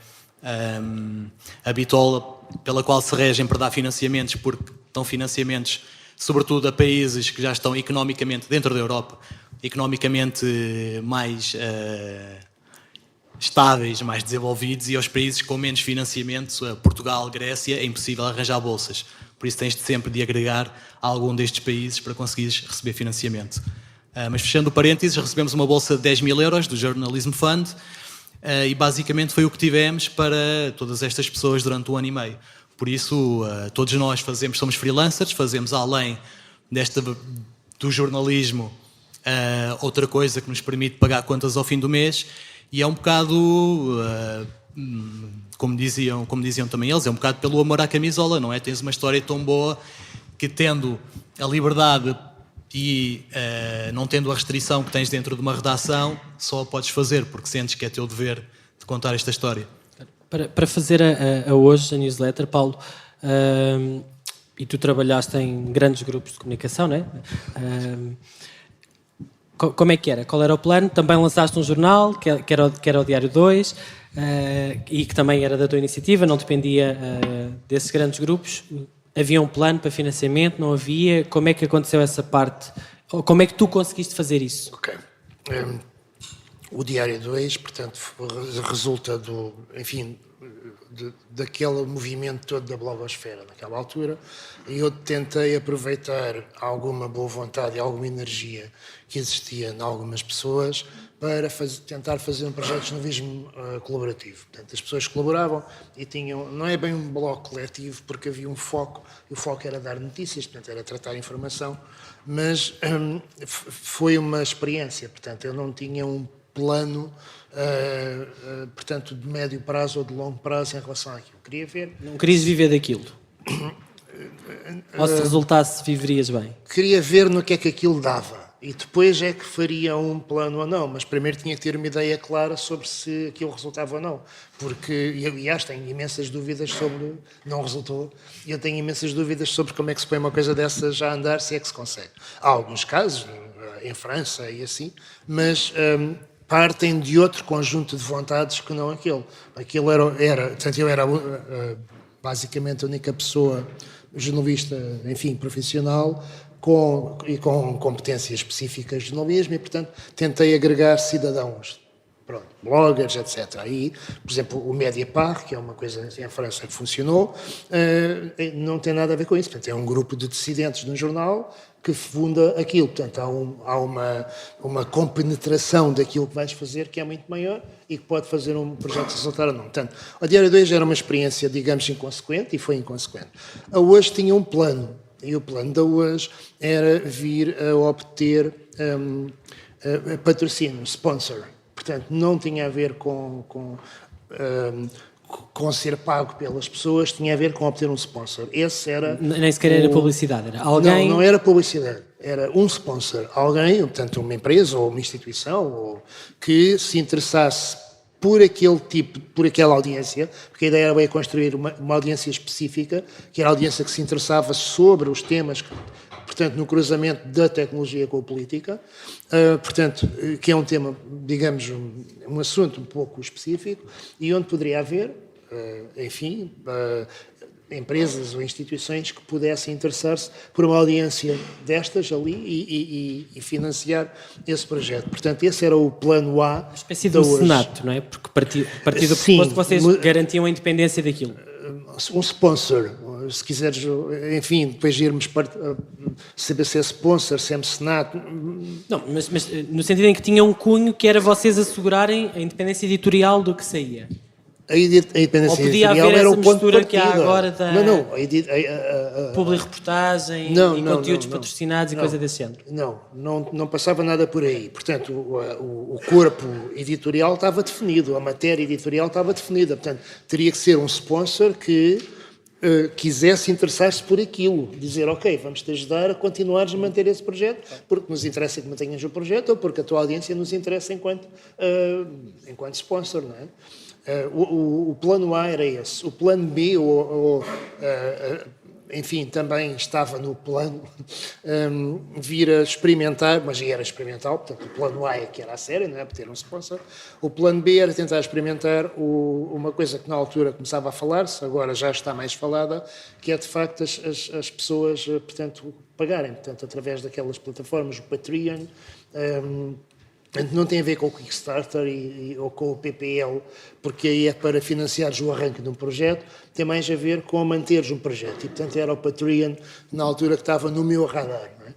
a bitola pela qual se regem para dar financiamentos, porque dão financiamentos sobretudo a países que já estão economicamente, dentro da Europa, economicamente mais estáveis, mais desenvolvidos, e aos países com menos financiamento, Portugal, Grécia, é impossível arranjar bolsas. Por isso tens de sempre de agregar a algum destes países para conseguires receber financiamento. Mas fechando o parênteses, recebemos uma bolsa de 10 mil euros do Journalism Fund e basicamente foi o que tivemos para todas estas pessoas durante 1 ano e meio. Por isso, todos nós somos freelancers, fazemos além do jornalismo outra coisa que nos permite pagar contas ao fim do mês, e é um bocado, como diziam também eles, é um bocado pelo amor à camisola, não é? Tens uma história tão boa que, tendo a liberdade e não tendo a restrição que tens dentro de uma redação, só a podes fazer porque sentes que é teu dever de contar esta história. Para fazer a hoje a newsletter, Paulo, e tu trabalhaste em grandes grupos de comunicação, não é? Como é que era? Qual era o plano? Também lançaste um jornal, que era o Diário 2, e que também era da tua iniciativa, não dependia desses grandes grupos. Havia um plano para financiamento? Não havia? Como é que aconteceu essa parte? Como é que tu conseguiste fazer isso? Ok. O Diário 2, portanto, resulta daquele movimento todo da blogosfera naquela altura, e eu tentei aproveitar alguma boa vontade e alguma energia que existia em algumas pessoas para tentar fazer um projeto de jornalismo colaborativo. Portanto, as pessoas colaboravam e tinham, não é bem um blog coletivo, porque havia um foco, e o foco era dar notícias, portanto, era tratar informação, mas foi uma experiência, portanto, eu não tinha um plano, portanto, de médio prazo ou de longo prazo em relação àquilo. Queria ver... Não querias viver daquilo? Ou se resultasse, viverias bem? Queria ver no que é que aquilo dava. E depois é que faria um plano ou não. Mas primeiro tinha que ter uma ideia clara sobre se aquilo resultava ou não. Porque, e aliás, tenho imensas dúvidas sobre... Não resultou. E eu tenho imensas dúvidas sobre como é que se põe uma coisa dessas já a andar, se é que se consegue. Há alguns casos, em França e assim, mas... partem de outro conjunto de vontades que não aquele. Aquilo portanto, eu era basicamente a única pessoa, jornalista, enfim, profissional, com competências específicas de jornalismo, e, portanto, tentei agregar cidadãos, pronto, bloggers, etc. Aí, por exemplo, o Mediapart, que é uma coisa em França que funcionou, não tem nada a ver com isso. Portanto, é um grupo de dissidentes de um jornal que funda aquilo. Portanto, há uma compenetração daquilo que vais fazer que é muito maior e que pode fazer um projeto resultar ou não. Portanto, o Diário 2 era uma experiência, digamos, inconsequente, e foi inconsequente. A UAS tinha um plano, e o plano da UAS era vir a obter patrocínio, sponsor. Portanto, não tinha a ver com com ser pago pelas pessoas, tinha a ver com obter um sponsor. Esse era... Nem sequer era publicidade, era alguém... Não era publicidade, era um sponsor. Alguém, portanto uma empresa ou uma instituição, que se interessasse por aquele tipo, por aquela audiência, porque a ideia era construir uma audiência específica, que era a audiência que se interessava sobre os temas, portanto, no cruzamento da tecnologia com a política, portanto, que é um tema, digamos, um assunto um pouco específico, e onde poderia haver, enfim, empresas ou instituições que pudessem interessar-se por uma audiência destas ali e financiar esse projeto. Portanto, esse era o plano A. Uma espécie de mecenato, não é? Porque partiu do pressuposto que vocês garantiam a independência daquilo. Um sponsor, se quiseres, enfim, depois irmos saber se é sponsor, se é mecenato. Não, mas no sentido em que tinha um cunho que era vocês assegurarem a independência editorial do que saía. A independência editorial era o ponto de partida. Que há agora da publi-reportagem e conteúdos patrocinados e coisa desse género. Não passava nada por aí. Portanto, o corpo editorial estava definido, a matéria editorial estava definida. Portanto, teria que ser um sponsor que quisesse interessar-se por aquilo. Dizer, ok, vamos te ajudar a continuares a manter esse projeto, porque nos interessa que mantenhas o projeto ou porque a tua audiência nos interessa enquanto sponsor, não é? O plano A era esse. O plano B, enfim, também estava no plano vir a experimentar, mas já era experimental, portanto o plano A é que era a sério, não é? Para ter um sponsor. O plano B era tentar experimentar uma coisa que na altura começava a falar-se, agora já está mais falada, que é de facto as pessoas, portanto, pagarem, portanto, através daquelas plataformas, o Patreon. Não tem a ver com o Kickstarter ou com o PPL, porque aí é para financiares o arranque de um projeto, tem mais a ver com manteres um projeto. E, portanto, era o Patreon, na altura, que estava no meu radar. Não é?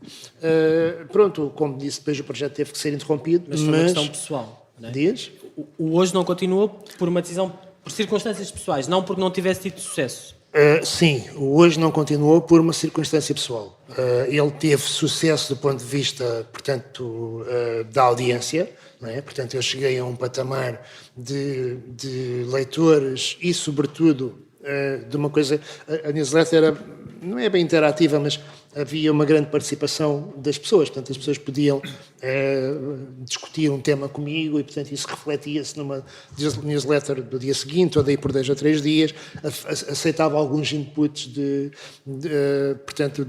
Pronto, como disse, depois o projeto teve que ser interrompido. Mas foi uma questão pessoal, não é? Diz? O hoje não continuou por uma decisão, por circunstâncias pessoais, não porque não tivesse tido sucesso. Sim, o hoje não continuou por uma circunstância pessoal. Ele teve sucesso do ponto de vista, portanto, da audiência, não é? Portanto, eu cheguei a um patamar de leitores e, sobretudo, de uma coisa... A newsletter era, não é bem interativa, mas havia uma grande participação das pessoas. Portanto, as pessoas podiam discutir um tema comigo e, portanto, isso refletia-se numa newsletter do dia seguinte ou daí por 2 ou 3 dias. Aceitava alguns inputs portanto,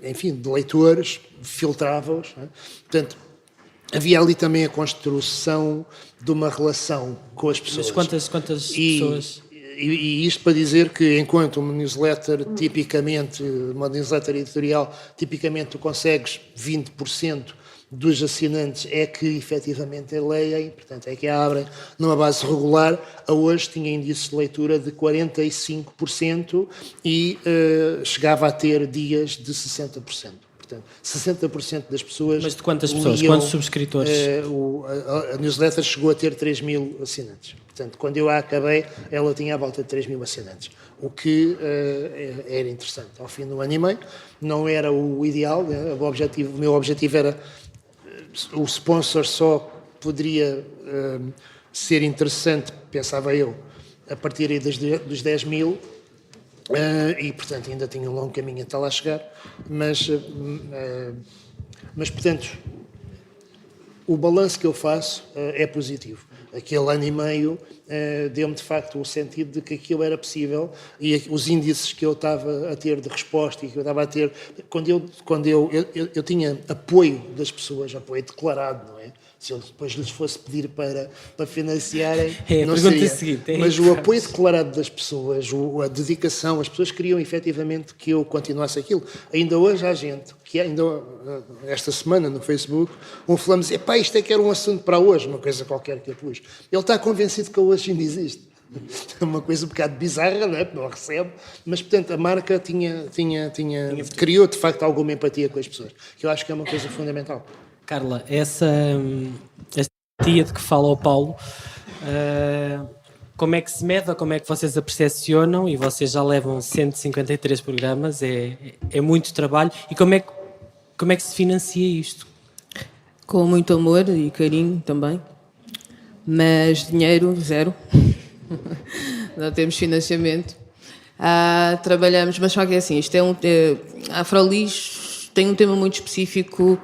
enfim, de leitores, filtrava-os. Não é? Portanto, havia ali também a construção de uma relação com as pessoas. Mas quantas pessoas... E isto para dizer que enquanto uma newsletter editorial, tipicamente tu consegues 20% dos assinantes é que efetivamente a leem, portanto é que a abrem numa base regular, a hoje tinha índices de leitura de 45% e chegava a ter dias de 60%. Portanto, 60% das pessoas... Mas de quantas pessoas? Quantos subscritores? A newsletter chegou a ter 3.000 assinantes. Portanto, quando eu a acabei, ela tinha à volta de 3.000 assinantes. O que era interessante. Ao fim do ano e meio, não era o ideal. Né? O meu objetivo era... O sponsor só poderia ser interessante, pensava eu, a partir aí dos 10.000. E, portanto, ainda tinha um longo caminho até lá chegar, mas portanto, o balanço que eu faço é positivo. Aquele ano e meio deu-me, de facto, o sentido de que aquilo era possível e os índices que eu estava a ter de resposta e que eu estava a ter... Quando eu tinha apoio das pessoas, apoio declarado, não é? Se eu depois lhes fosse pedir para financiarem, não seria. Seguinte, mas o apoio declarado das pessoas, a dedicação, as pessoas queriam efetivamente que eu continuasse aquilo. Ainda hoje há gente que, esta semana no Facebook, um fulano dizia, pá, isto é que era um assunto para hoje, uma coisa qualquer que eu pus. Ele está convencido que hoje ainda existe. É uma coisa um bocado bizarra, não é? Não a recebe, mas, portanto, a marca criou, de facto, alguma empatia com as pessoas, que eu acho que é uma coisa fundamental. Carla, esta empatia de que fala o Paulo, como é que se mede, como é que vocês a percepcionam, e vocês já levam 153 programas, é muito trabalho, e como é que se financia isto? Com muito amor e carinho também, mas dinheiro zero. não temos financiamento. Trabalhamos, mas só que é assim, a Afrolis tem um tema muito específico.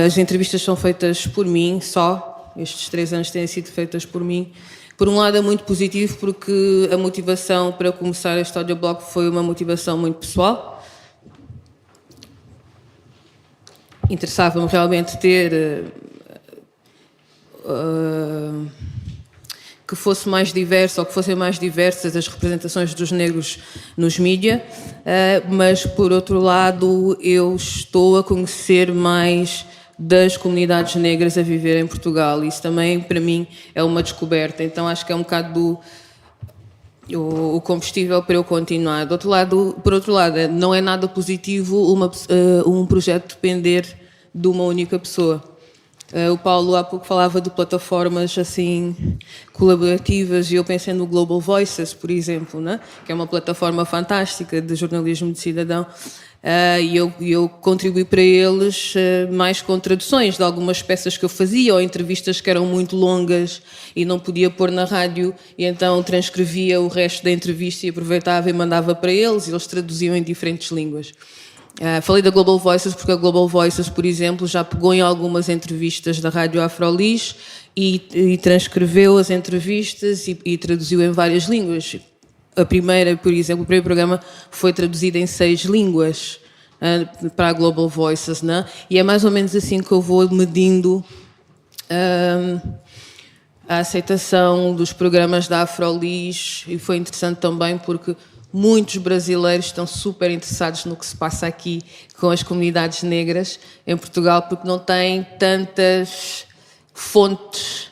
As entrevistas são feitas por mim só, estes 3 anos têm sido feitas por mim. Por um lado é muito positivo porque a motivação para começar este audioblog foi uma motivação muito pessoal. Interessava-me realmente ter que fosse mais diverso, ou que fossem mais diversas as representações dos negros nos mídia, mas por outro lado eu estou a conhecer mais das comunidades negras a viver em Portugal. Isso também para mim é uma descoberta, então acho que é um bocado o combustível para eu continuar. Por outro lado, não é nada positivo um projeto depender de uma única pessoa. O Paulo há pouco falava de plataformas assim colaborativas e eu pensei no Global Voices, por exemplo, né? Que é uma plataforma fantástica de jornalismo de cidadão, e eu contribuí para eles mais com traduções de algumas peças que eu fazia ou entrevistas que eram muito longas e não podia pôr na rádio, e então transcrevia o resto da entrevista e aproveitava e mandava para eles e eles traduziam em diferentes línguas. Falei da Global Voices porque a Global Voices, por exemplo, já pegou em algumas entrevistas da Rádio Afrolis e transcreveu as entrevistas e traduziu em várias línguas. A primeira, por exemplo, o primeiro programa foi traduzido em 6 línguas para a Global Voices, né? E é mais ou menos assim que eu vou medindo a aceitação dos programas da Afrolis, e foi interessante também porque muitos brasileiros estão super interessados no que se passa aqui com as comunidades negras em Portugal, porque não têm tantas fontes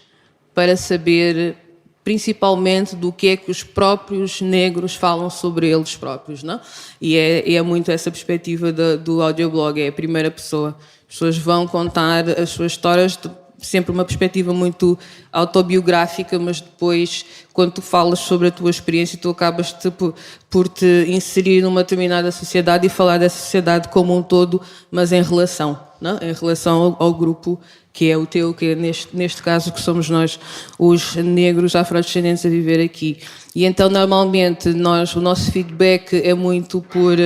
para saber, principalmente, do que é que os próprios negros falam sobre eles próprios, não? E é muito essa perspectiva do audioblog, é a primeira pessoa. As pessoas vão contar as suas histórias, sempre uma perspectiva muito autobiográfica, mas depois, quando tu falas sobre a tua experiência, tu acabas por te inserir numa determinada sociedade e falar dessa sociedade como um todo, mas em relação, não? Em relação ao grupo que é o teu, que é neste caso que somos nós, os negros afrodescendentes a viver aqui. E então, normalmente, o nosso feedback é muito por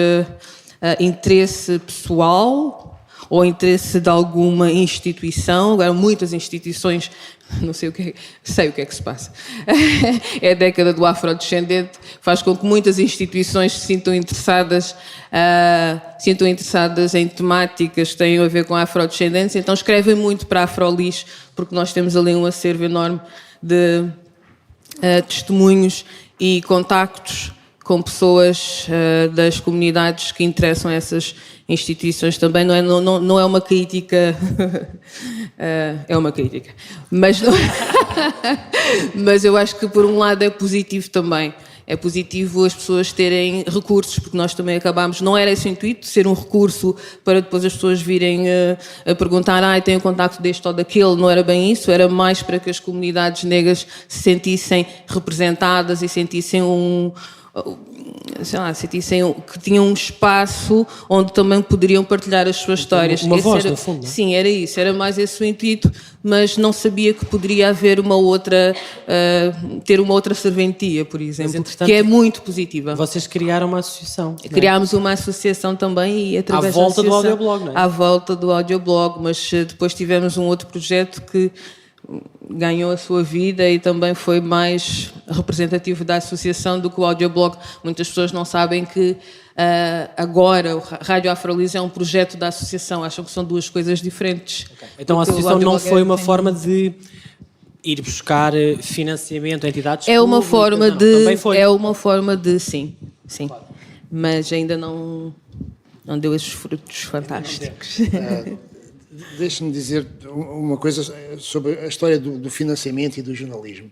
interesse pessoal, ou interesse de alguma instituição. Agora, muitas instituições, não sei sei o que é que se passa. É a década do afrodescendente, faz com que muitas instituições se sintam interessadas em temáticas que têm a ver com a afrodescendência, então escrevem muito para a Afrolis, porque nós temos ali um acervo enorme de testemunhos e contactos com pessoas das comunidades que interessam a essas instituições também. Não é uma crítica, é uma crítica, mas eu acho que por um lado é positivo também. É positivo as pessoas terem recursos, porque nós também acabámos, não era esse o intuito, ser um recurso para depois as pessoas virem a perguntar, tenho contacto deste ou daquele, não era bem isso, era mais para que as comunidades negras se sentissem representadas e sentissem que tinham um espaço onde também poderiam partilhar as suas histórias. Uma voz, no fundo, não é? Sim, era isso, era mais esse o intuito, mas não sabia que poderia haver ter uma outra serventia, por exemplo, que é muito positiva. Vocês criaram uma associação. Criámos uma associação também e através à volta do audioblog, não é? À volta do audioblog, mas depois tivemos um outro projeto que ganhou a sua vida e também foi mais representativo da associação do que o audioblog. Muitas pessoas não sabem que agora o Rádio Afrolis é um projeto da associação, acham que são duas coisas diferentes. Okay. Então a associação não foi uma forma de ir buscar financiamento a entidades públicas? É uma forma de sim. Claro. Mas ainda não deu esses frutos fantásticos. Deixe-me dizer uma coisa sobre a história do financiamento e do jornalismo.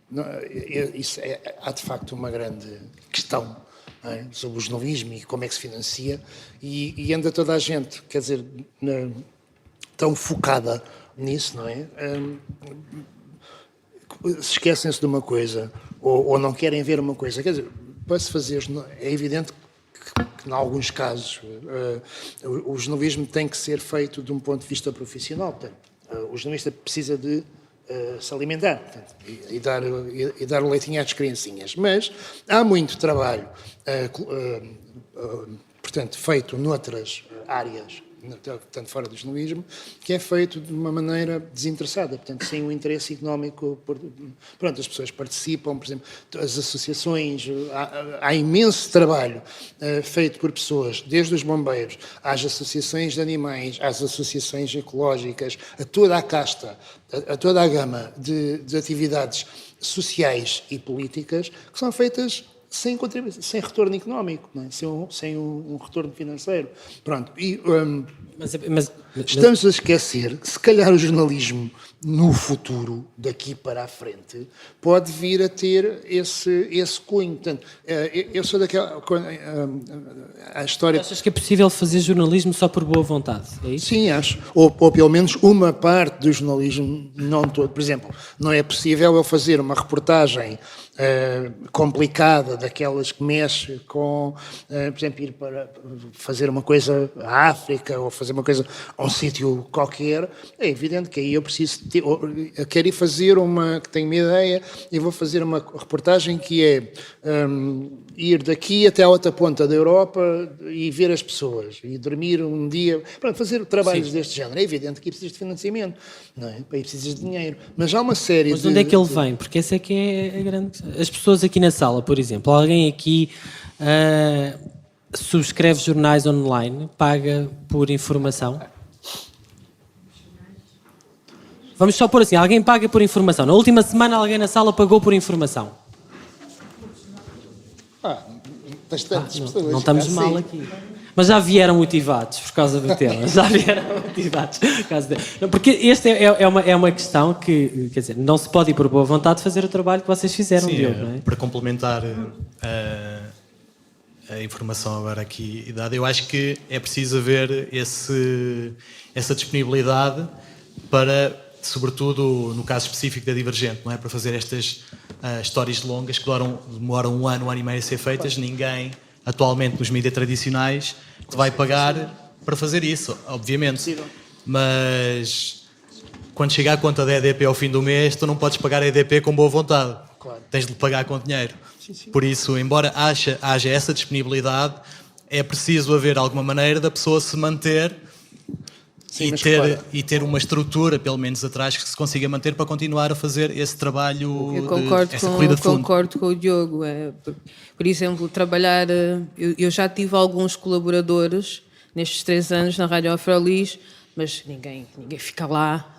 Há de facto uma grande questão, não é? Sobre o jornalismo e como é que se financia, e anda toda a gente, quer dizer, tão focada nisso, não é? Esquecem-se de uma coisa ou não querem ver uma coisa. Quer dizer, para se fazer, é evidente que, em alguns casos, o jornalismo tem que ser feito de um ponto de vista profissional. Portanto, o jornalista precisa de se alimentar, portanto, e dar o leitinho às criancinhas. Mas há muito trabalho, portanto, feito noutras áreas, tanto fora do jornalismo, que é feito de uma maneira desinteressada, portanto, sem um interesse económico. Pronto, as pessoas participam, por exemplo, as associações, há imenso trabalho feito por pessoas, desde os bombeiros, às associações de animais, às associações ecológicas, a toda a casta, a toda a gama de atividades sociais e políticas que são feitas sem contribuição, sem retorno económico, não é? sem um retorno financeiro. Pronto. E, estamos a esquecer que, se calhar, o jornalismo, no futuro, daqui para a frente, pode vir a ter esse cunho. Portanto, eu sou daquela... A história... Achas que é possível fazer jornalismo só por boa vontade? É isso? Sim, acho. Ou pelo menos uma parte do jornalismo, não todo. Por exemplo, não é possível eu fazer uma reportagem complicada, daquelas que mexe com, por exemplo, ir para fazer uma coisa à África ou fazer uma coisa a um sítio qualquer. É evidente que aí eu preciso eu quero ir fazer que tenho uma ideia e vou fazer uma reportagem que é ir daqui até à outra ponta da Europa e ver as pessoas e dormir um dia, pronto, fazer trabalhos deste género. É evidente que aí precisas de financiamento, não é? Aí precisas de dinheiro. Mas há uma série Mas de onde é que ele vem? Porque essa é que é a grande... As pessoas aqui na sala, por exemplo, alguém aqui subscreve jornais online, paga por informação? Vamos só pôr assim, alguém paga por informação. Na última semana alguém na sala pagou por informação. Bastantes pessoas. Não estamos mal aqui. Mas já vieram motivados por causa do tema. Já vieram motivados por causa do tema. Não, porque esta é uma questão que, quer dizer, não se pode ir por boa vontade fazer o trabalho que vocês fizeram, Diogo, não é? Para complementar a informação agora aqui dada, eu acho que é preciso haver essa disponibilidade para, sobretudo no caso específico da Divergente, não é? Para fazer estas histórias longas que demoram um ano e meio a ser feitas. Ninguém, atualmente, nos mídias tradicionais, te vai pagar para fazer isso, obviamente. Mas quando chega a conta da EDP ao fim do mês, tu não podes pagar a EDP com boa vontade. Claro. Tens de lhe pagar com dinheiro. Sim. Por isso, embora haja essa disponibilidade, é preciso haver alguma maneira da pessoa se manter. Sim, e ter uma estrutura, pelo menos atrás, que se consiga manter para continuar a fazer esse trabalho, essa corrida de fundo. Concordo com o Diogo. Por exemplo, trabalhar... Eu já tive alguns colaboradores nestes 3 anos na Rádio Afrolis, mas ninguém fica lá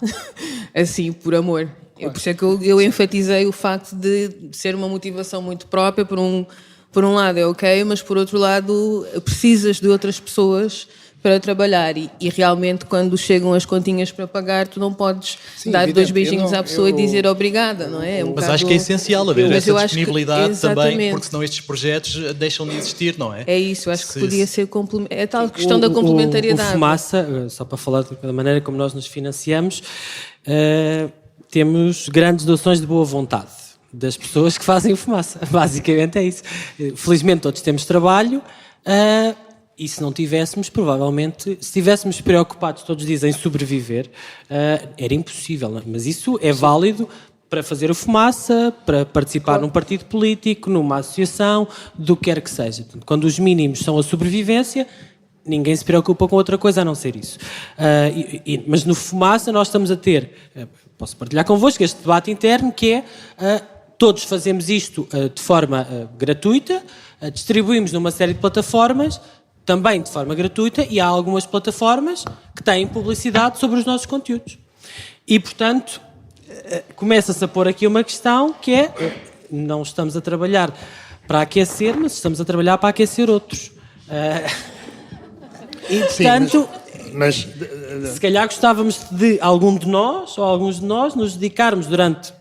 assim por amor. Por isso é que eu enfatizei o facto de ser uma motivação muito própria. Por um lado é ok, mas por outro lado precisas de outras pessoas para trabalhar e realmente quando chegam as continhas para pagar, tu não podes dar 2 beijinhos à pessoa e dizer obrigada, não é? Mas acho que é essencial haver essa disponibilidade também, porque senão estes projetos deixam de existir, não é? É isso, acho que podia ser é tal questão da complementariedade. O Fumaça, só para falar da maneira como nós nos financiamos, temos grandes doações de boa vontade das pessoas que fazem o Fumaça. Basicamente é isso. Felizmente todos temos trabalho. E se não tivéssemos, provavelmente, se estivéssemos preocupados, todos dizem, sobreviver, era impossível. Não? Mas isso é válido para fazer o Fumaça, para participar num partido político, numa associação, do que quer que seja. Portanto, quando os mínimos são a sobrevivência, ninguém se preocupa com outra coisa a não ser isso. Mas no Fumaça nós estamos a ter, posso partilhar convosco, este debate interno que é, todos fazemos isto de forma gratuita, distribuímos numa série de plataformas, também de forma gratuita, e há algumas plataformas que têm publicidade sobre os nossos conteúdos. E, portanto, começa-se a pôr aqui uma questão que é, não estamos a trabalhar para aquecer, mas estamos a trabalhar para aquecer outros. E, portanto, se calhar gostávamos de algum de nós, ou alguns de nós, nos dedicarmos durante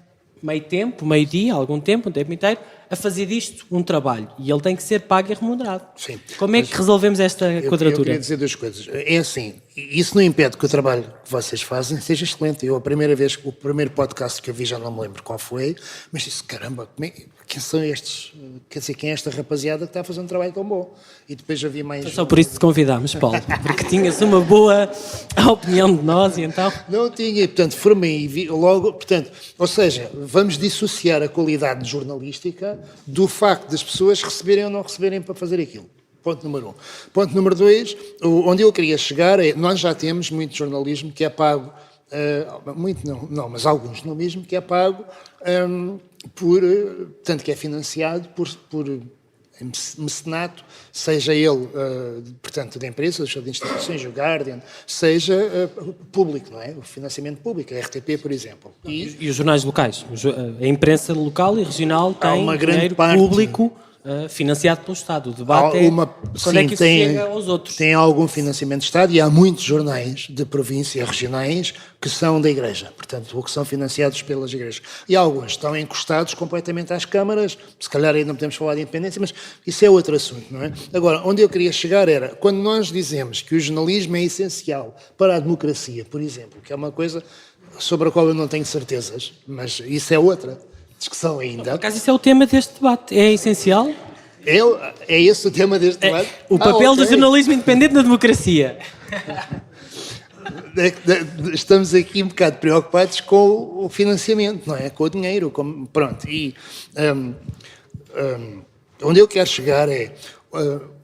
meio dia, algum tempo, um tempo inteiro, a fazer disto um trabalho. E ele tem que ser pago e remunerado. Sim. Como é que resolvemos esta quadratura? Eu queria dizer 2 coisas. É assim, isso não impede que o trabalho que vocês fazem seja excelente. Eu, a primeira vez, o primeiro podcast que eu vi, já não me lembro qual foi, mas disse, caramba, quem são estes? Quer dizer, quem é esta rapaziada que está a fazer um trabalho tão bom? E depois havia mais... Só por isso te convidámos, Paulo, porque tinhas uma boa opinião de nós e então... Não tinha, portanto, formei e vi logo, portanto, ou seja, vamos dissociar a qualidade jornalística do facto das pessoas receberem ou não receberem para fazer aquilo. Ponto número 1. Ponto número 2, onde eu queria chegar é, nós já temos muito jornalismo que é pago, muito não, mas algum jornalismo que é pago tanto que é financiado por mecenato, seja ele, portanto, da empresa, seja de instituições, o Guardian, seja público, não é? O financiamento público, a RTP, por exemplo. E os jornais locais? A imprensa local e regional tem uma grande dinheiro parte público financiado pelo Estado. O debate é quando é que isso chega aos outros. Tem algum financiamento de Estado e há muitos jornais de província regionais que são da Igreja, portanto, ou que são financiados pelas igrejas. E alguns estão encostados completamente às câmaras, se calhar ainda não podemos falar de independência, mas isso é outro assunto, não é? Agora, onde eu queria chegar era, quando nós dizemos que o jornalismo é essencial para a democracia, por exemplo, que é uma coisa sobre a qual eu não tenho certezas, mas isso é outra discussão ainda. Por acaso isso é o tema deste debate, é essencial? É esse o tema deste debate? O papel do jornalismo independente na democracia. Estamos aqui um bocado preocupados com o financiamento, não é? Com o dinheiro, pronto. E onde eu quero chegar é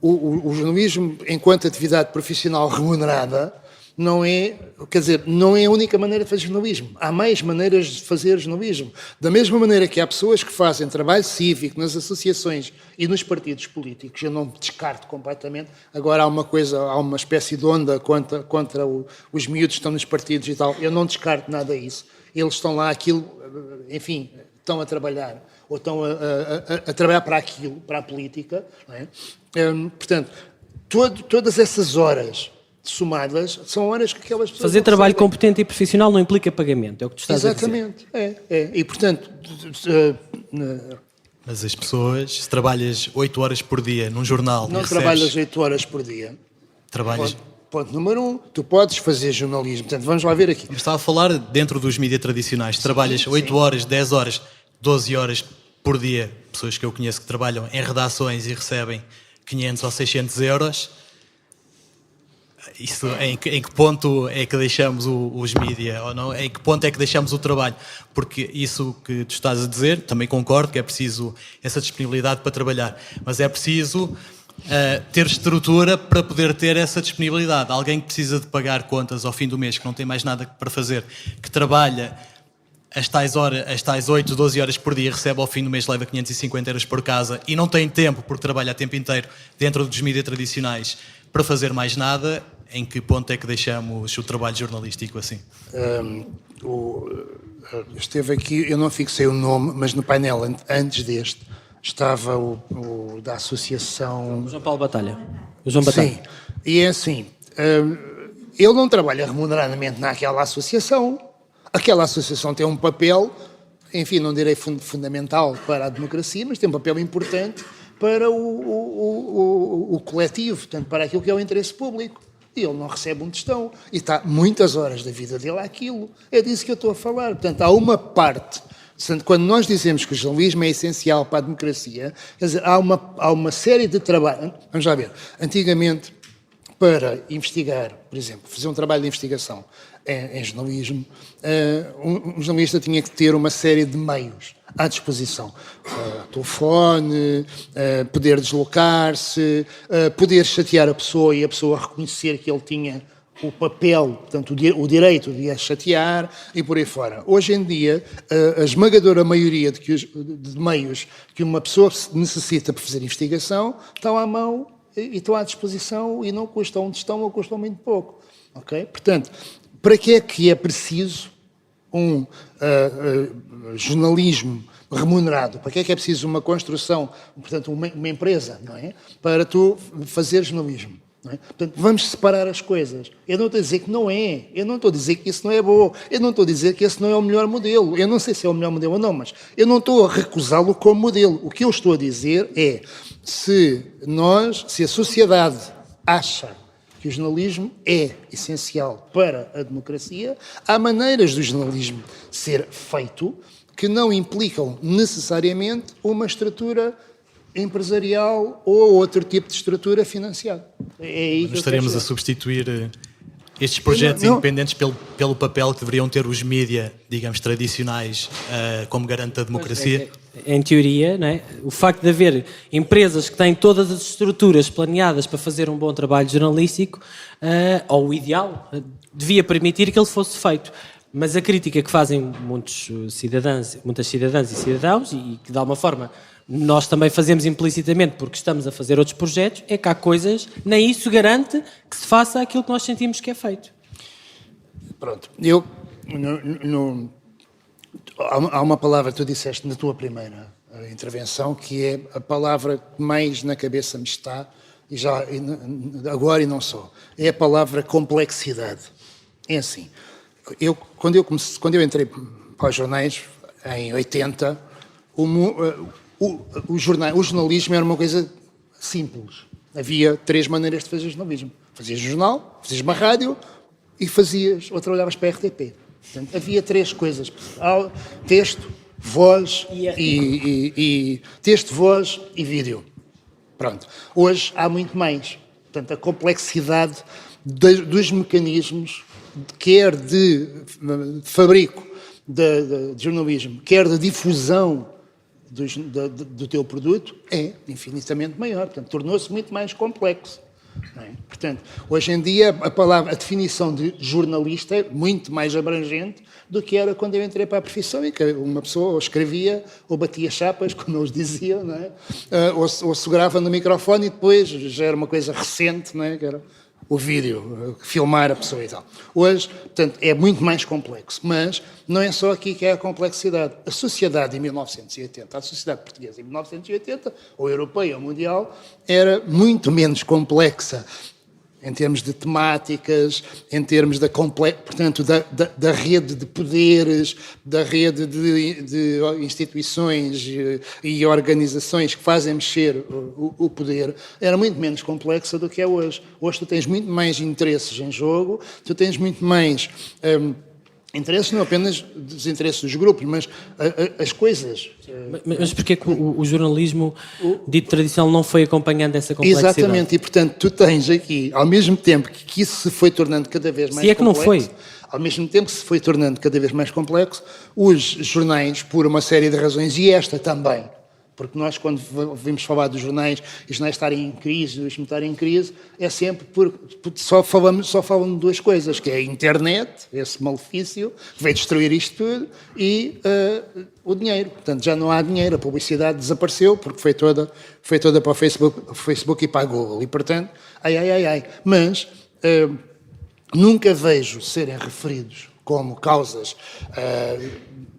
o jornalismo enquanto atividade profissional remunerada não é, quer dizer, não é a única maneira de fazer jornalismo. Há mais maneiras de fazer jornalismo. Da mesma maneira que há pessoas que fazem trabalho cívico nas associações e nos partidos políticos, eu não descarto completamente. Agora há uma espécie de onda contra os miúdos que estão nos partidos e tal. Eu não descarto nada disso. Eles estão lá, enfim, estão a trabalhar, ou estão a trabalhar para aquilo, para a política, não é? Portanto, todas essas horas somadas, são horas que aquelas pessoas... Fazer trabalho competente e profissional não implica pagamento, é o que tu estás a dizer. Exatamente, E, portanto... Mas as pessoas, se trabalhas 8 horas por dia num jornal... Não trabalhas 8 horas por dia. Trabalhas... Ponto número 1, tu podes fazer jornalismo. Portanto, vamos lá ver aqui. Eu estava a falar dentro dos mídias tradicionais. Trabalhas 8 horas, 10 horas, 12 horas por dia. Pessoas que eu conheço que trabalham em redações e recebem 500 ou 600 euros... Isso, em que ponto é que deixamos os mídia ou não? Em que ponto é que deixamos o trabalho? Porque isso que tu estás a dizer, também concordo que é preciso essa disponibilidade para trabalhar, mas é preciso ter estrutura para poder ter essa disponibilidade. Alguém que precisa de pagar contas ao fim do mês, que não tem mais nada para fazer, que trabalha as tais 8, 12 horas por dia, recebe ao fim do mês, leva 550 euros por casa e não tem tempo, porque trabalha a tempo inteiro dentro dos mídias tradicionais, para fazer mais nada. Em que ponto é que deixamos o trabalho jornalístico assim? Esteve aqui, eu não fixei o nome, mas no painel antes deste estava o da associação... O João Paulo Batalha. O João Batalha. Sim, e é assim, ele não trabalha remuneradamente naquela associação. Aquela associação tem um papel, enfim, não direi fundamental para a democracia, mas tem um papel importante para o coletivo, portanto, para aquilo que é o interesse público. E ele não recebe um tostão. E está muitas horas da vida dele àquilo. É disso que eu estou a falar. Portanto, há uma parte... Portanto, quando nós dizemos que o jornalismo é essencial para a democracia, quer dizer, há uma série de trabalhos... Vamos lá ver. Antigamente, para investigar, por exemplo, fazer um trabalho de investigação em jornalismo, um jornalista tinha que ter uma série de meios à disposição. Telefone, poder deslocar-se, poder chatear a pessoa e a pessoa reconhecer que ele tinha o papel, portanto, o direito de a chatear e por aí fora. Hoje em dia, a esmagadora maioria de meios que uma pessoa necessita para fazer investigação estão à mão e estão à disposição e não custam onde estão ou custam muito pouco. Okay? Portanto, para que é preciso um jornalismo remunerado? Para que é preciso uma construção, portanto, uma empresa, não é? Para tu fazer jornalismo. Não é? Portanto, vamos separar as coisas. Eu não estou a dizer que não é. Eu não estou a dizer que isso não é bom. Eu não estou a dizer que esse não é o melhor modelo. Eu não sei se é o melhor modelo ou não, mas eu não estou a recusá-lo como modelo. O que eu estou a dizer é, se a sociedade acha que o jornalismo é essencial para a democracia. Há maneiras do jornalismo ser feito que não implicam necessariamente uma estrutura empresarial ou outro tipo de estrutura financiada. É aí que estaremos a substituir estes projetos independentes pelo papel que deveriam ter os mídia, digamos, tradicionais, como garante da democracia? Em teoria, não é? O facto de haver empresas que têm todas as estruturas planeadas para fazer um bom trabalho jornalístico, ou o ideal, devia permitir que ele fosse feito. Mas a crítica que fazem muitas cidadãs e cidadãos, e que de alguma forma nós também fazemos implicitamente porque estamos a fazer outros projetos, é que há coisas, nem isso garante que se faça aquilo que nós sentimos que é feito. Pronto, há uma palavra que tu disseste na tua primeira intervenção que é a palavra que mais na cabeça me está, agora e não só, é a palavra complexidade. É assim, quando eu entrei para os jornais, em 80, o jornalismo era uma coisa simples. Havia 3 maneiras de fazer jornalismo. Fazias jornal, fazias uma rádio e trabalhavas para a RTP. Portanto, havia 3 coisas. Texto, voz texto, voz e vídeo. Pronto. Hoje há muito mais. Portanto, a complexidade dos mecanismos, quer de fabrico de jornalismo, quer de difusão do teu produto, é infinitamente maior. Portanto, tornou-se muito mais complexo. Não é? Portanto, hoje em dia, a definição de jornalista é muito mais abrangente do que era quando eu entrei para a profissão, e que uma pessoa ou escrevia, ou batia chapas, como eles diziam, não é? Ou segurava no microfone, e depois já era uma coisa recente, não é? Que era o vídeo, filmar a pessoa e tal. Hoje, portanto, é muito mais complexo, mas não é só aqui que é a complexidade. A sociedade em 1980, a sociedade portuguesa em 1980, ou europeia ou mundial, era muito menos complexa em termos de temáticas, em termos portanto, da rede de poderes, da rede de instituições e organizações que fazem mexer o poder, era muito menos complexa do que é hoje. Hoje tu tens muito mais interesses em jogo, tu tens muito mais interesses, não apenas dos interesses dos grupos, mas as coisas. Mas porquê é que o jornalismo dito tradicional não foi acompanhando essa complexidade? Exatamente, e portanto tu tens aqui, ao mesmo tempo que isso se foi tornando cada vez mais complexo... Se é que não foi. Ao mesmo tempo que se foi tornando cada vez mais complexo, os jornais, por uma série de razões, e esta também, porque nós, quando ouvimos falar dos jornais, e os jornais estarem em crise, os estarem em crise, é sempre porque só falam de 2 coisas, que é a internet, esse malefício, que veio destruir isto tudo, e o dinheiro. Portanto, já não há dinheiro, a publicidade desapareceu, porque foi toda para o Facebook e para a Google. E, portanto, Mas nunca vejo serem referidos como causas,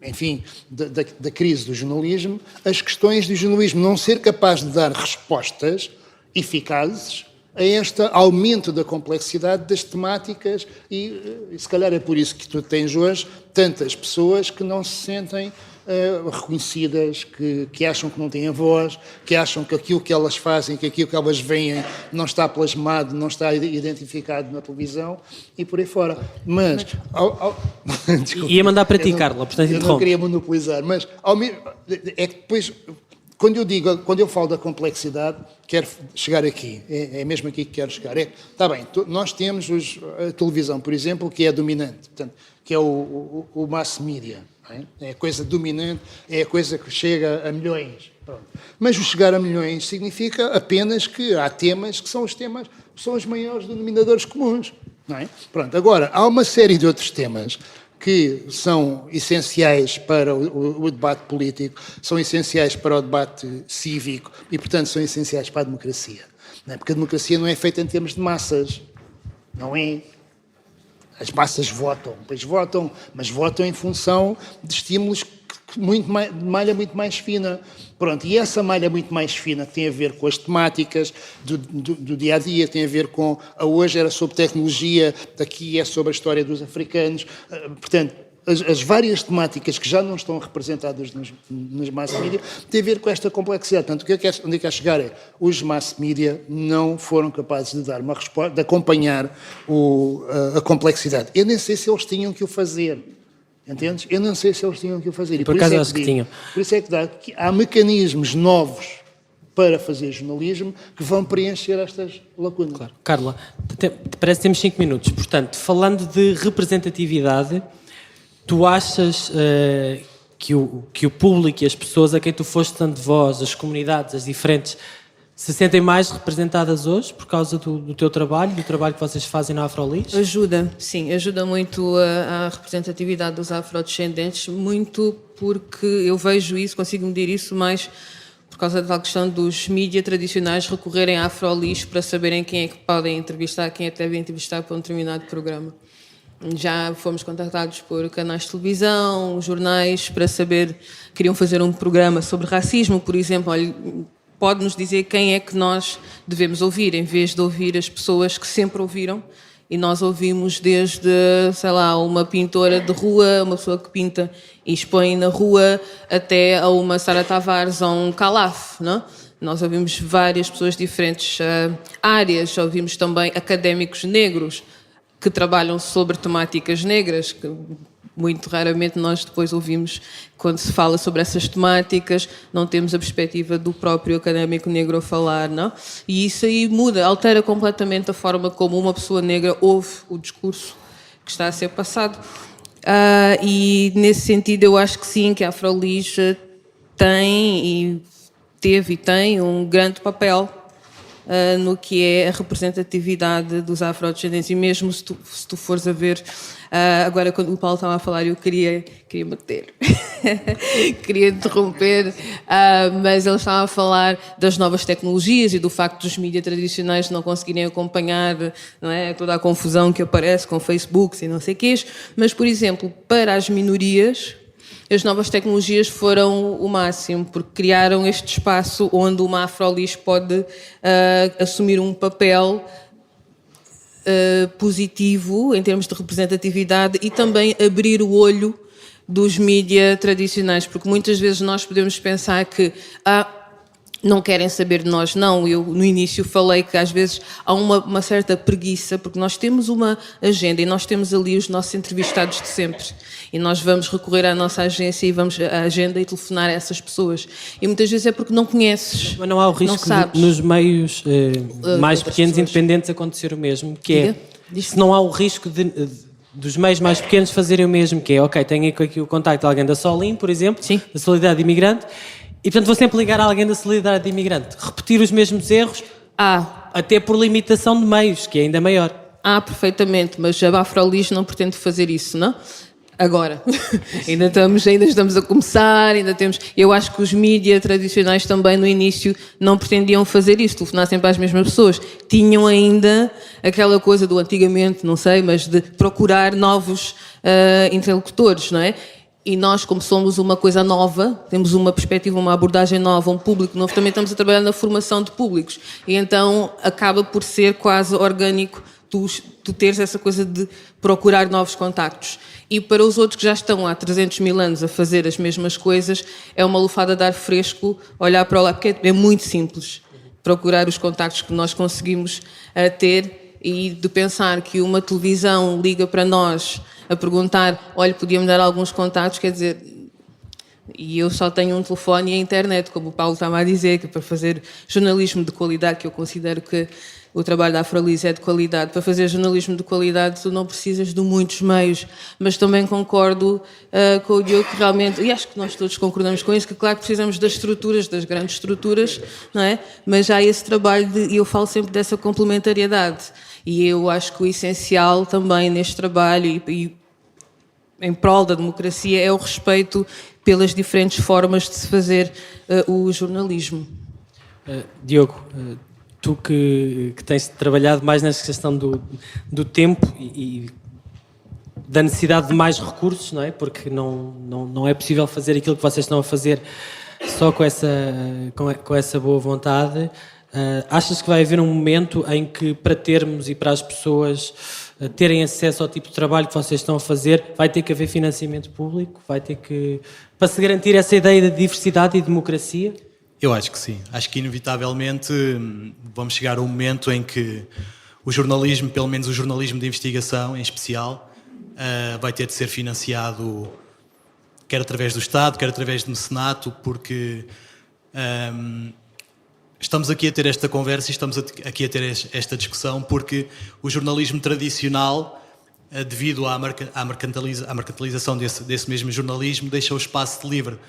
enfim, da crise do jornalismo, as questões do jornalismo não ser capaz de dar respostas eficazes a este aumento da complexidade das temáticas e se calhar é por isso que tu tens hoje tantas pessoas que não se sentem reconhecidas, que acham que não têm voz, que acham que aquilo que elas fazem, que aquilo que elas veem não está plasmado, não está identificado na televisão e por aí fora. Mas... Desculpa, ia mandar para ti, Carla, portanto eu não queria monopolizar, mas é que depois... Quando eu falo da complexidade, quero chegar aqui, é mesmo aqui que quero chegar. Está bem, nós temos a televisão, por exemplo, que é dominante, portanto, que é o mass media, é a coisa dominante, é a coisa que chega a milhões. Pronto. Mas o chegar a milhões significa apenas que há temas que são os maiores denominadores comuns. Não é? Pronto, agora, há uma série de outros temas que são essenciais para o debate político, são essenciais para o debate cívico e, portanto, são essenciais para a democracia. Não é? Porque a democracia não é feita em termos de massas. Não é. As massas votam, mas votam em função de estímulos de malha muito mais fina. Pronto, e essa malha muito mais fina tem a ver com as temáticas do dia-a-dia, tem a ver com... Hoje era sobre tecnologia, daqui é sobre a história dos africanos. Portanto, as várias temáticas que já não estão representadas nos mass media têm a ver com esta complexidade. Portanto, onde eu quero chegar é, os mass media não foram capazes de dar uma resposta, de acompanhar a complexidade. Eu nem sei se eles tinham que o fazer. Entendes? Eu não sei se eles tinham que o fazer. Por acaso acho que tinham. Por isso é que há mecanismos novos para fazer jornalismo que vão preencher estas lacunas. Claro. Carla, parece que temos 5 minutos. Portanto, falando de representatividade, tu achas que o público e as pessoas a quem tu foste dando voz, as comunidades, as diferentes, se sentem mais representadas hoje por causa do teu trabalho, do trabalho que vocês fazem na Afrolis? Ajuda, sim, ajuda muito a representatividade dos afrodescendentes, muito porque eu vejo isso, consigo medir isso mais por causa da questão dos mídias tradicionais recorrerem à Afrolis para saberem quem é que podem entrevistar, quem é que devem entrevistar para um determinado programa. Já fomos contactados por canais de televisão, jornais, para saber, queriam fazer um programa sobre racismo, por exemplo, olha, pode-nos dizer quem é que nós devemos ouvir, em vez de ouvir as pessoas que sempre ouviram, e nós ouvimos desde, sei lá, uma pintora de rua, uma pessoa que pinta e expõe na rua, até a uma Sara Tavares ou um Calaf, não? Nós ouvimos várias pessoas de diferentes áreas, ouvimos também académicos negros que trabalham sobre temáticas negras, que muito raramente nós depois ouvimos quando se fala sobre essas temáticas, não temos a perspectiva do próprio académico negro a falar, não? E isso aí muda, altera completamente a forma como uma pessoa negra ouve o discurso que está a ser passado. E nesse sentido eu acho que sim, que a Afrolis tem e teve e tem um grande papel no que é a representatividade dos afrodescendentes, e mesmo se tu fores a ver, agora quando o Paulo estava a falar eu queria bater, queria interromper, mas ele estava a falar das novas tecnologias e do facto dos mídias tradicionais não conseguirem acompanhar, não é, toda a confusão que aparece com Facebook e não sei o quê, mas por exemplo, para as minorias, as novas tecnologias foram o máximo, porque criaram este espaço onde uma Afrolis pode assumir um papel positivo em termos de representatividade e também abrir o olho dos mídias tradicionais, porque muitas vezes nós podemos pensar que não querem saber de nós. Não, eu no início falei que às vezes há uma certa preguiça, porque nós temos uma agenda e nós temos ali os nossos entrevistados de sempre. E nós vamos recorrer à nossa agência e vamos à agenda e telefonar a essas pessoas. E muitas vezes é porque não conheces. Mas não há o risco de, nos meios mais pequenos, independentes, acontecer o mesmo, que é, se não há o risco dos meios mais pequenos fazerem o mesmo, que é, ok, tenho aqui o contacto de alguém da Solim, por exemplo, sim, da Solidariedade Imigrante, e portanto vou sempre ligar a alguém da Solidariedade Imigrante. Repetir os mesmos erros, até por limitação de meios, que é ainda maior. Perfeitamente, mas a Afrolis não pretende fazer isso, não? Agora, ainda estamos a começar, ainda temos... Eu acho que os mídias tradicionais também no início não pretendiam fazer isso, telefonar sempre às mesmas pessoas. Tinham ainda aquela coisa do antigamente, não sei, mas de procurar novos interlocutores, não é? E nós, como somos uma coisa nova, temos uma perspectiva, uma abordagem nova, um público novo, também estamos a trabalhar na formação de públicos. E então acaba por ser quase orgânico tu teres essa coisa de procurar novos contactos. E para os outros que já estão há 300 mil anos a fazer as mesmas coisas, é uma lufada de ar fresco, olhar para o lado, porque é muito simples procurar os contactos que nós conseguimos ter e de pensar que uma televisão liga para nós a perguntar, olha, podia-me dar alguns contactos, quer dizer, e eu só tenho um telefone e a internet, como o Paulo estava a dizer, que para fazer jornalismo de qualidade, que eu considero que o trabalho da Afrolis é de qualidade, para fazer jornalismo de qualidade tu não precisas de muitos meios, mas também concordo com o Diogo que realmente, e acho que nós todos concordamos com isso, que claro que precisamos das estruturas, das grandes estruturas, não é? Mas há esse trabalho, e eu falo sempre dessa complementariedade, e eu acho que o essencial também neste trabalho e em prol da democracia é o respeito pelas diferentes formas de se fazer o jornalismo. Diogo, tu que tens trabalhado mais nesta questão do tempo e da necessidade de mais recursos, não é? Porque não é possível fazer aquilo que vocês estão a fazer só com essa boa vontade. Achas que vai haver um momento em que, para termos e para as pessoas terem acesso ao tipo de trabalho que vocês estão a fazer, vai ter que haver financiamento público? Vai ter que... para se garantir essa ideia de diversidade e democracia? Eu acho que sim. Acho que, inevitavelmente, vamos chegar a um momento em que o jornalismo, pelo menos o jornalismo de investigação em especial, vai ter de ser financiado quer através do Estado, quer através de mecenato, porque estamos aqui a ter esta conversa e estamos aqui a ter esta discussão porque o jornalismo tradicional, devido à mercantilização desse mesmo jornalismo, deixa o espaço livre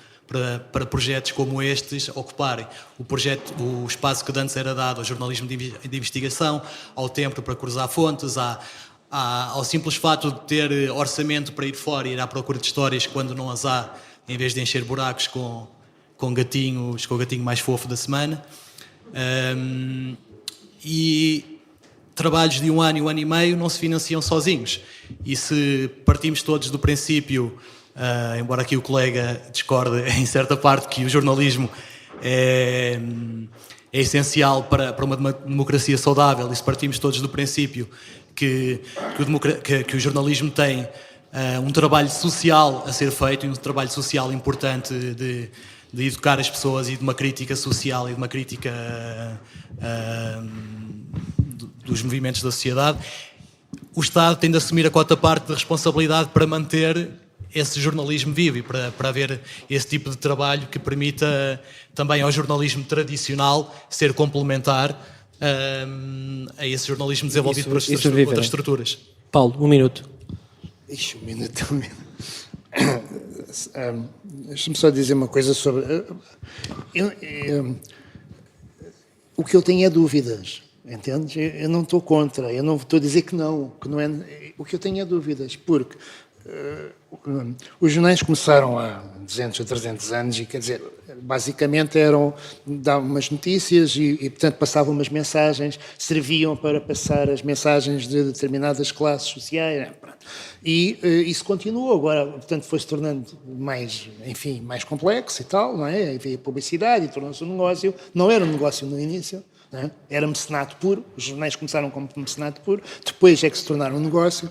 para projetos como estes ocuparem. O espaço que antes era dado ao jornalismo de investigação, ao tempo para cruzar fontes, ao simples fato de ter orçamento para ir fora e ir à procura de histórias quando não as há, em vez de encher buracos com o gatinho mais fofo da semana. E trabalhos de um ano e meio não se financiam sozinhos. E se partimos todos do princípio, embora aqui o colega discorde em certa parte, que o jornalismo é essencial para uma democracia saudável, e se partimos todos do princípio que o jornalismo tem um trabalho social a ser feito, e um trabalho social importante de educar as pessoas e de uma crítica social e de uma crítica dos movimentos da sociedade, o Estado tem de assumir a quota-parte de responsabilidade para manter esse jornalismo vivo e para haver esse tipo de trabalho que permita também ao jornalismo tradicional ser complementar a esse jornalismo desenvolvido por outras estruturas. Paulo, um minuto. Um minuto. Deixa-me só dizer uma coisa sobre... o que eu tenho é dúvidas, entendes? Eu não estou contra, eu não estou a dizer que não é... O que eu tenho é dúvidas, porque os jornais começaram há 200 ou 300 anos e, quer dizer, basicamente davam umas notícias e, portanto, passavam umas mensagens, serviam para passar as mensagens de determinadas classes sociais, e isso continuou. Agora, portanto, foi-se tornando mais complexo e tal, não é? Havia publicidade e tornou-se um negócio. Não era um negócio no início, não é? Era mecenato puro. Os jornais começaram como mecenato puro, depois é que se tornaram um negócio.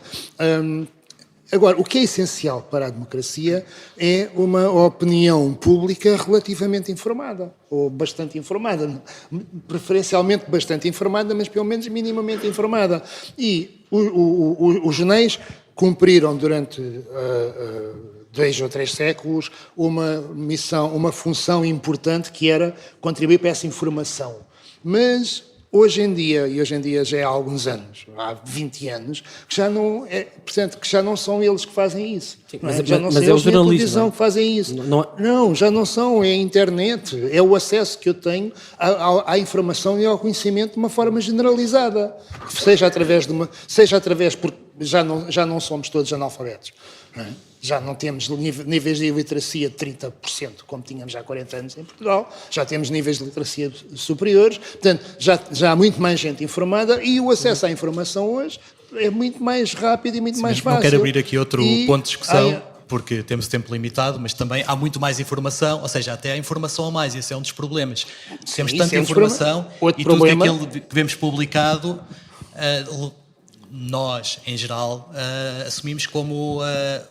Agora, o que é essencial para a democracia é uma opinião pública relativamente informada, ou bastante informada, preferencialmente bastante informada, mas pelo menos minimamente informada. E os jornais cumpriram durante 2 ou 3 séculos uma missão, uma função importante, que era contribuir para essa informação. Mas hoje em dia já há alguns anos, há 20 anos, portanto, que já não são eles que fazem isso. Sim, Já não são eles na televisão que fazem isso. Não, já não são, é a internet, é o acesso que eu tenho à informação e ao conhecimento de uma forma generalizada. Seja através, porque já não somos todos analfabetos, não é? Já não temos níveis de iliteracia de 30%, como tínhamos há 40 anos em Portugal. Já temos níveis de literacia superiores. Portanto, já há muito mais gente informada e o acesso à informação hoje é muito mais rápido e muito mais fácil. Não quero abrir aqui outro ponto de discussão, porque temos tempo limitado, mas também há muito mais informação, ou seja, até há informação a mais, esse é um dos problemas. Temos tanta informação e tudo aquilo que vemos publicado... nós, em geral, assumimos como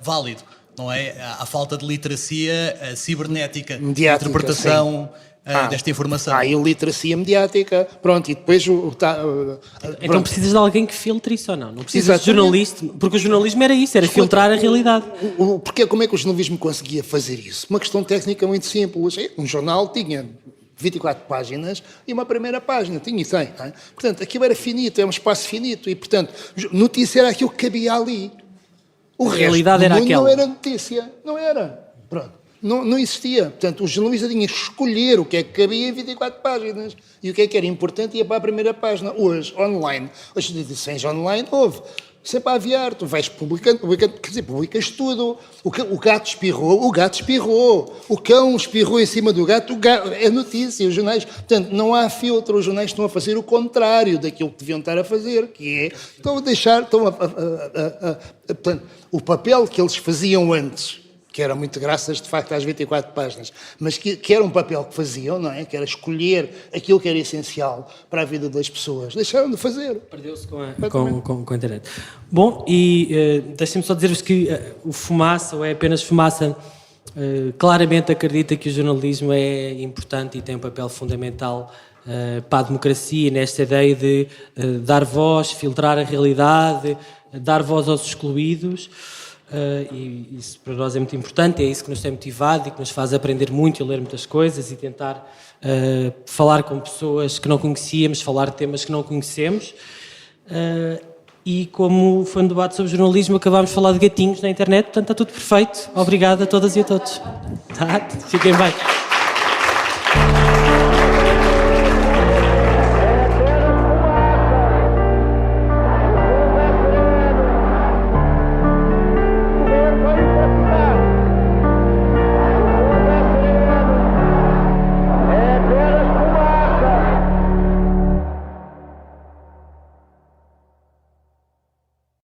válido, não é? A falta de literacia cibernética, mediática, interpretação desta informação. Há iliteracia mediática, pronto, e depois... Então precisas de alguém que filtre isso ou não? Não precisas de jornalista, porque o jornalismo era isso, era filtrar a realidade. Como é que o jornalismo conseguia fazer isso? Uma questão técnica muito simples. Um jornal tinha 24 páginas e uma primeira página, tinha e tem, não é? Portanto, aquilo era finito, é um espaço finito e, portanto, notícia era aquilo que cabia ali. O realidade era aquela. Não era notícia, não era. Pronto, não existia. Portanto, o jornalista tinha que escolher o que é que cabia em 24 páginas e o que é que era importante ia para a primeira página. Hoje, online, as edições online, houve. Sempre a aviar, tu vais publicando, quer dizer, publicas tudo. O gato espirrou, o cão espirrou em cima do gato, é notícia, os jornais, portanto, não há filtro, os jornais estão a fazer o contrário daquilo que deviam estar a fazer, que é, portanto, o papel que eles faziam antes, que era muito graças, de facto, às 24 páginas, mas que era um papel que faziam, não é? Que era escolher aquilo que era essencial para a vida das pessoas. Deixaram de fazer. Perdeu-se com a internet. Bom, e deixem-me só dizer-vos que o Fumaça, ou é apenas Fumaça, claramente acredita que o jornalismo é importante e tem um papel fundamental para a democracia, nesta ideia de dar voz, filtrar a realidade, dar voz aos excluídos. E isso para nós é muito importante, é isso que nos tem motivado e que nos faz aprender muito e ler muitas coisas e tentar falar com pessoas que não conhecíamos, falar de temas que não conhecemos. E como foi um debate sobre jornalismo, acabámos de falar de gatinhos na internet, portanto está tudo perfeito. Obrigado a todas e a todos. Tá? Fiquem bem.